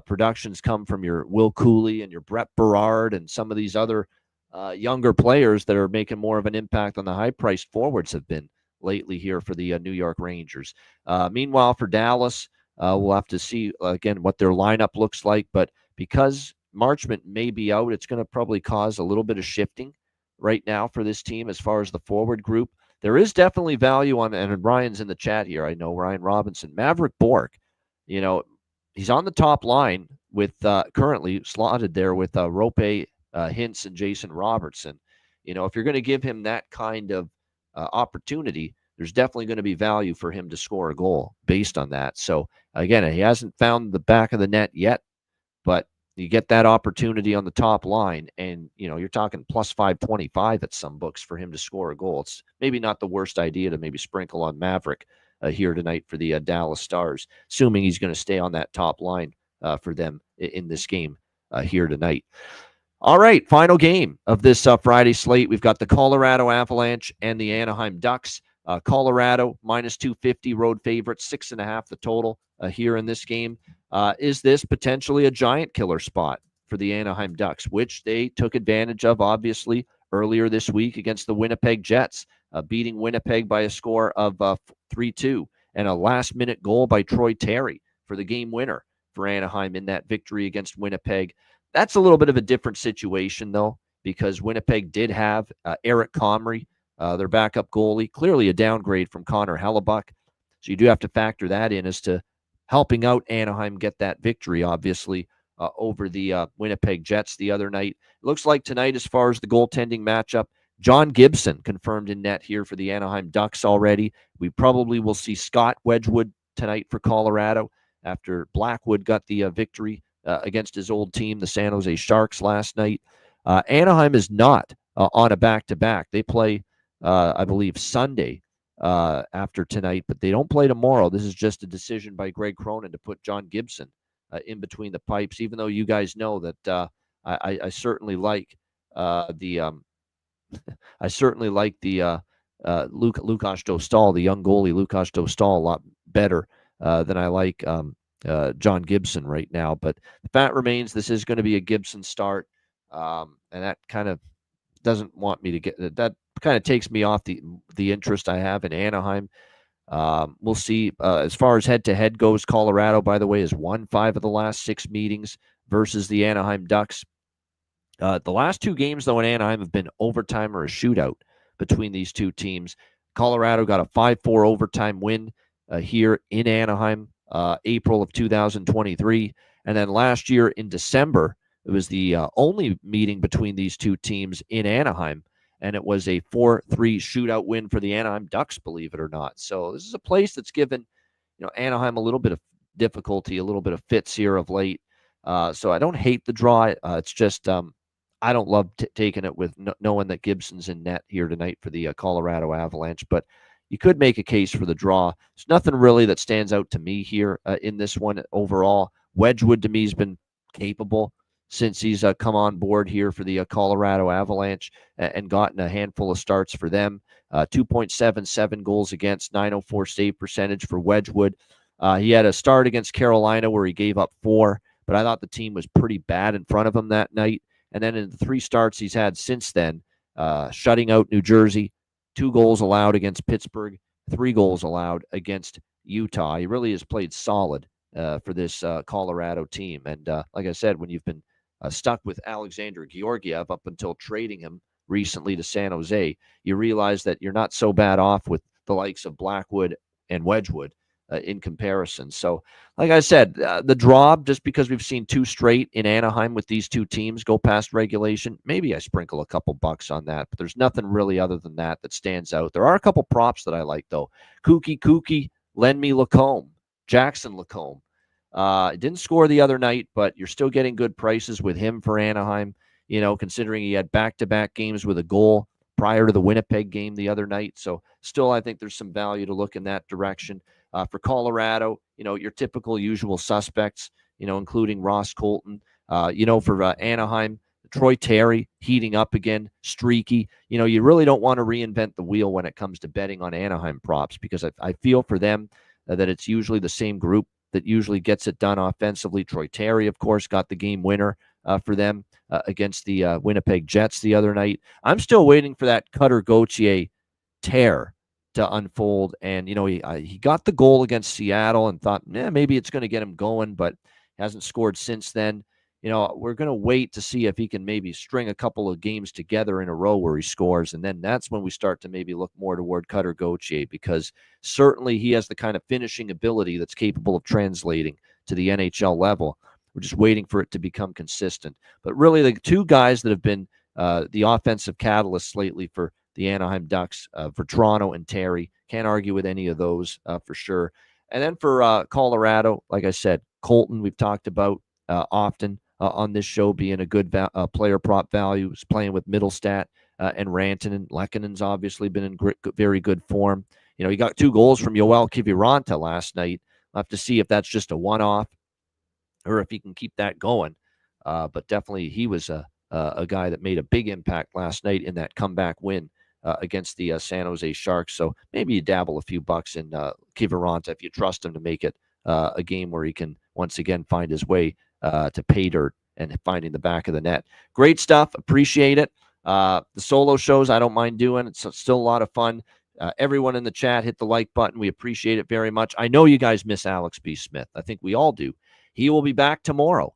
productions come from your Will Cooley and your Brett Berard and some of these other younger players that are making more of an impact on the high-priced forwards have been lately here for the New York Rangers. Meanwhile, for Dallas, we'll have to see, again, what their lineup looks like. But because Marchment may be out, it's going to probably cause a little bit of shifting right now for this team as far as the forward group. There is definitely value on, and Ryan's in the chat here, I know, Ryan Robinson. Maverick Bourque, he's on the top line with currently slotted there with Rope, Hintz, and Jason Robertson. If you're going to give him that kind of opportunity, there's definitely going to be value for him to score a goal based on that. So again, he hasn't found the back of the net yet, but you get that opportunity on the top line, and you're talking plus 525 at some books for him to score a goal. It's maybe not the worst idea to maybe sprinkle on Maverick here tonight for the Dallas Stars, assuming he's going to stay on that top line for them in this game here tonight. All right, final game of this Friday slate. We've got the Colorado Avalanche and the Anaheim Ducks. Colorado minus 250 road favorite, 6.5 the total here in this game. Is this potentially a giant killer spot for the Anaheim Ducks, which they took advantage of, obviously, earlier this week against the Winnipeg Jets, beating Winnipeg by a score of 3-2 and a last-minute goal by Troy Terry for the game winner for Anaheim in that victory against Winnipeg. That's a little bit of a different situation, though, because Winnipeg did have Eric Comrie, their backup goalie, clearly a downgrade from Connor Hellebuck. So you do have to factor that in as to helping out Anaheim get that victory, obviously, over the Winnipeg Jets the other night. It looks like tonight, as far as the goaltending matchup, John Gibson confirmed in net here for the Anaheim Ducks already. We probably will see Scott Wedgwood tonight for Colorado after Blackwood got the victory against his old team, the San Jose Sharks, last night. Anaheim is not on a back-to-back. They play, I believe, Sunday after tonight, but they don't play tomorrow. This is just a decision by Greg Cronin to put John Gibson in between the pipes, even though you guys know that I certainly like the Lukas Dostal, the young goalie Lukas Dostal, a lot better than I like John Gibson right now. But the fact remains, this is going to be a Gibson start, and that kind of doesn't want me to get that. Kind of takes me off the interest I have in Anaheim. We'll see. As far as head-to-head goes, Colorado, by the way, has won 5 of the last 6 meetings versus the Anaheim Ducks. The last 2 games, though, in Anaheim have been overtime or a shootout between these two teams. Colorado got a 5-4 overtime win here in Anaheim, April of 2023. And then last year in December, it was the only meeting between these two teams in Anaheim. and it was a 4-3 shootout win for the Anaheim Ducks, believe it or not. So this is a place that's given Anaheim a little bit of difficulty, a little bit of fits here of late. So I don't hate the draw. It's just I don't love taking it with knowing that Gibson's in net here tonight for the Colorado Avalanche. But you could make a case for the draw. There's nothing really that stands out to me here in this one overall. Wedgwood to me has been capable since he's come on board here for the Colorado Avalanche and gotten a handful of starts for them. 2.77 goals against, 904 save percentage for Wedgwood. He had a start against Carolina where he gave up 4, but I thought the team was pretty bad in front of him that night. And then in the 3 starts he's had since then, shutting out New Jersey, 2 goals allowed against Pittsburgh, 3 goals allowed against Utah. He really has played solid for this Colorado team. And like I said, when you've been stuck with Alexander Georgiev up until trading him recently to San Jose, you realize that you're not so bad off with the likes of Blackwood and Wedgwood in comparison. So, like I said, the draw, just because we've seen 2 straight in Anaheim with these 2 teams go past regulation, maybe I sprinkle a couple bucks on that, but there's nothing really other than that stands out. There are a couple props that I like, though. Kooky, lend me Lacombe, Jackson Lacombe. Didn't score the other night, but you're still getting good prices with him for Anaheim, considering he had back-to-back games with a goal prior to the Winnipeg game the other night. So still, I think there's some value to look in that direction. For Colorado, your typical usual suspects, including Ross Colton. For Anaheim, Troy Terry heating up again, streaky. You really don't want to reinvent the wheel when it comes to betting on Anaheim props, because I feel for them that it's usually the same group that usually gets it done offensively. Troy Terry, of course, got the game winner for them against the Winnipeg Jets the other night. I'm still waiting for that Cutter Gauthier tear to unfold. And, he got the goal against Seattle and thought, maybe it's going to get him going, but hasn't scored since then. We're going to wait to see if he can maybe string a couple of games together in a row where he scores. And then that's when we start to maybe look more toward Cutter Gauthier, because certainly he has the kind of finishing ability that's capable of translating to the NHL level. We're just waiting for it to become consistent. But really, the 2 guys that have been the offensive catalysts lately for the Anaheim Ducks, for Toronto and Terry, can't argue with any of those for sure. And then for Colorado, like I said, Colton, we've talked about often on this show, being a good player prop value. He's playing with Middlestat and Rantanen. Lekkonen's obviously been in very good form. He got 2 goals from Yoel Kiviranta last night. We'll have to see if that's just a one-off or if he can keep that going. But definitely he was a guy that made a big impact last night in that comeback win against the San Jose Sharks. So maybe you dabble a few bucks in Kiviranta if you trust him to make it a game where he can once again find his way to pay dirt and finding the back of the net. Great stuff. Appreciate it. The solo shows, I don't mind doing. It's still a lot of fun. Everyone in the chat, hit the like button. We appreciate it very much. I know you guys miss Alex B. Smith. I think we all do. He will be back tomorrow,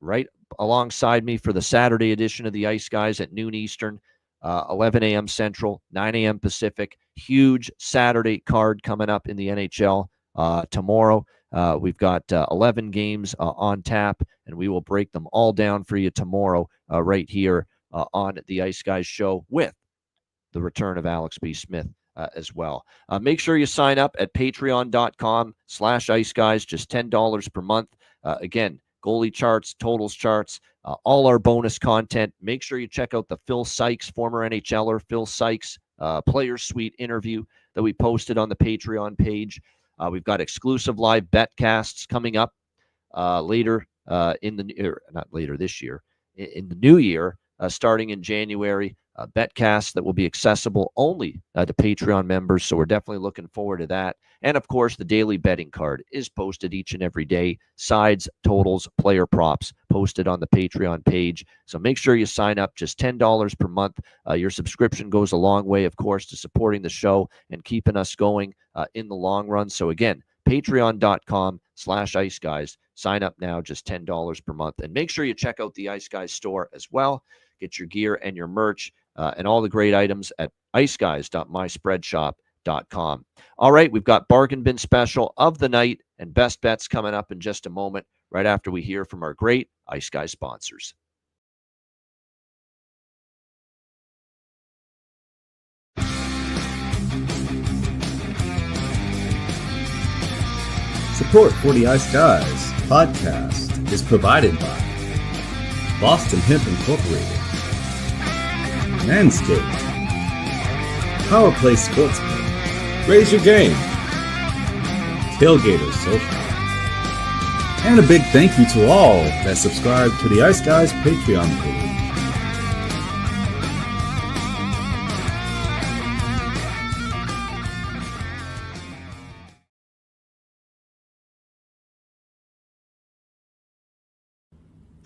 right alongside me for the Saturday edition of the Ice Guys at noon Eastern, 11 a.m. Central, 9 a.m. Pacific. Huge Saturday card coming up in the NHL tomorrow. We've got 11 games on tap, and we will break them all down for you tomorrow right here on the Ice Guys show with the return of Alex B. Smith as well. Make sure you sign up at patreon.com/Ice Guys, just $10 per month. Again, goalie charts, totals charts, all our bonus content. Make sure you check out the Phil Sykes, former NHLer Phil Sykes Players Suite interview that we posted on the Patreon page. We've got exclusive live betcasts coming up later in the not later this year, in the new year, starting in January. Betcasts that will be accessible only to Patreon members. So we're definitely looking forward to that. And of course, the daily betting card is posted each and every day. Sides, totals, player props posted on the Patreon page. So make sure you sign up, just $10 per month. Your subscription goes a long way, of course, to supporting the show and keeping us going in the long run. So again, patreon.com/Ice Guys. Sign up now, just $10 per month. And make sure you check out the Ice Guys store as well. Get your gear and your merch and all the great items at iceguys.myspreadshop.com. All right, we've got Bargain Bin Special of the night and best bets coming up in just a moment, right after we hear from our great Ice Guys sponsors. Support for the Ice Guys podcast is provided by Boston Hemp Incorporated, Manscaped, Power Play Sportsbook, Raise Your Game, Tailgaters Sofa, and a big thank you to all that subscribe to the Ice Guys Patreon page.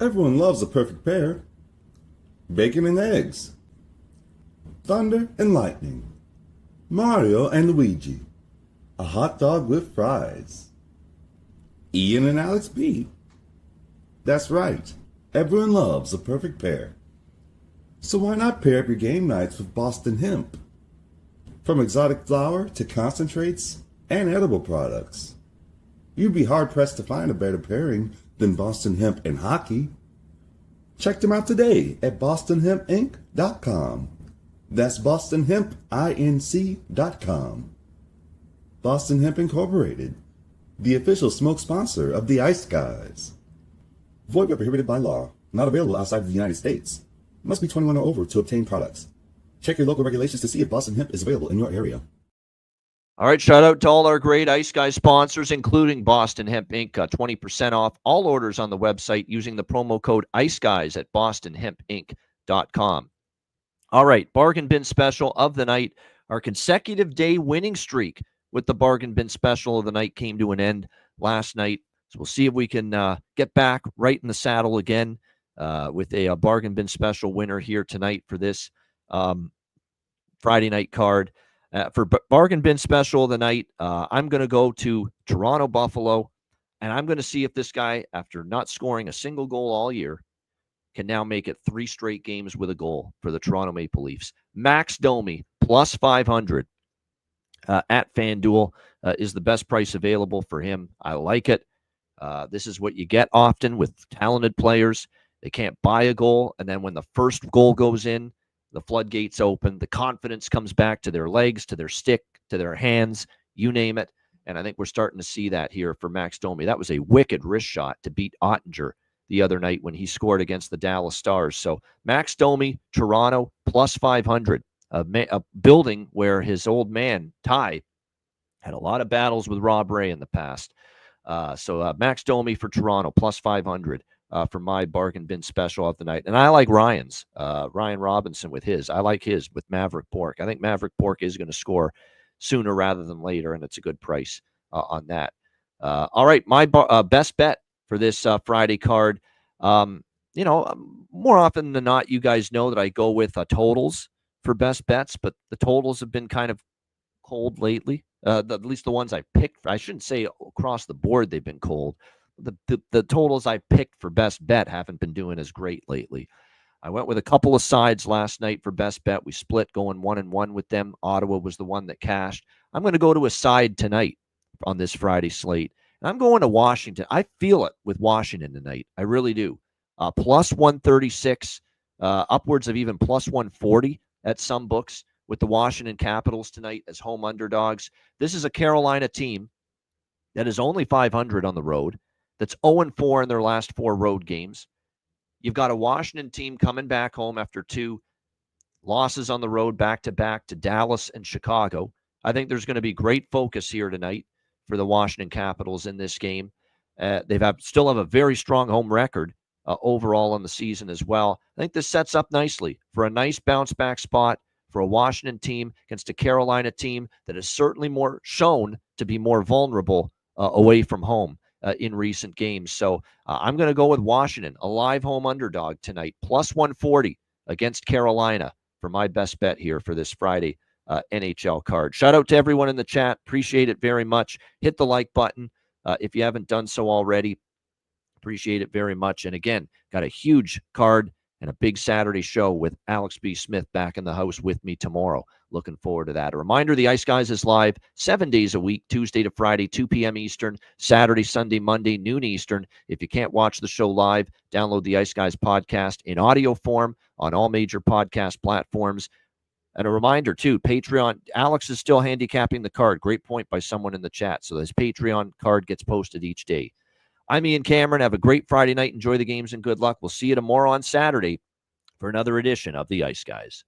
Everyone loves a perfect pair. Bacon and eggs. Thunder and lightning. Mario and Luigi. A hot dog with fries. Ian and Alex B. That's right. Everyone loves a perfect pair. So why not pair up your game nights with Boston Hemp? From exotic flower to concentrates and edible products. You'd be hard-pressed to find a better pairing than Boston Hemp and Hockey. Check them out today at bostonhempinc.com. That's bostonhempinc.com. Boston Hemp Incorporated, the official smoke sponsor of the Ice Guys. Void where prohibited by law. Not available outside of the United States. Must be 21 or over to obtain products. Check your local regulations to see if Boston Hemp is available in your area. All right, shout out to all our great Ice Guys sponsors, including Boston Hemp Inc. 20% off all orders on the website using the promo code IceGuys at bostonhempinc.com. All right, bargain bin special of the night. Our consecutive day winning streak with the bargain bin special of the night came to an end last night. So we'll see if we can get back right in the saddle again with a bargain bin special winner here tonight for this Friday night card. For bargain bin special of the night, I'm going to go to Toronto Buffalo, and I'm going to see if this guy, after not scoring a single goal all year, can now make it 3 straight games with a goal for the Toronto Maple Leafs. Max Domi, plus 500 at FanDuel is the best price available for him. I like it. This is what you get often with talented players. They can't buy a goal, and then when the first goal goes in, the floodgates open, the confidence comes back to their legs, to their stick, to their hands, you name it. And I think we're starting to see that here for Max Domi. That was a wicked wrist shot to beat Ottinger the other night when he scored against the Dallas Stars. So Max Domi, Toronto, plus 500. A building where his old man, Ty, had a lot of battles with Rob Ray in the past. So Max Domi for Toronto, plus 500. For my bargain bin special of the night. And I like Ryan's, Ryan Robinson with his. I like his with Maverick Pork. I think Maverick Pork is going to score sooner rather than later, and it's a good price on that. All right, my best bet for this Friday card. More often than not, you guys know that I go with totals for best bets, but the totals have been kind of cold lately. At least the ones I picked. I shouldn't say across the board they've been cold. The totals I picked for best bet haven't been doing as great lately. I went with a couple of sides last night for best bet. We split going 1-1 with them. Ottawa was the one that cashed. I'm going to go to a side tonight on this Friday slate. And I'm going to Washington. I feel it with Washington tonight. I really do. Plus 136, upwards of even plus 140 at some books with the Washington Capitals tonight as home underdogs. This is a Carolina team that is only 500 on the road. That's 0-4 in their last 4 road games. You've got a Washington team coming back home after 2 losses on the road back-to-back to Dallas and Chicago. I think there's going to be great focus here tonight for the Washington Capitals in this game. They still have a very strong home record overall on the season as well. I think this sets up nicely for a nice bounce-back spot for a Washington team against a Carolina team that is certainly more shown to be more vulnerable away from home in recent games. So I'm going to go with Washington, a live home underdog tonight, plus 140 against Carolina for my best bet here for this Friday NHL card. Shout out to everyone in the chat. Appreciate it very much. Hit the like button if you haven't done so already. Appreciate it very much. And again, got a huge card and a big Saturday show with Alex B. Smith back in the house with me tomorrow. Looking forward to that. A reminder, the Ice Guys is live 7 days a week, Tuesday to Friday, 2 p.m. Eastern, Saturday, Sunday, Monday, noon Eastern. If you can't watch the show live, download the Ice Guys podcast in audio form on all major podcast platforms. And a reminder, too, Patreon, Alex is still handicapping the card. Great point by someone in the chat. So his Patreon card gets posted each day. I'm Ian Cameron. Have a great Friday night. Enjoy the games and good luck. We'll see you tomorrow on Saturday for another edition of the Ice Guys.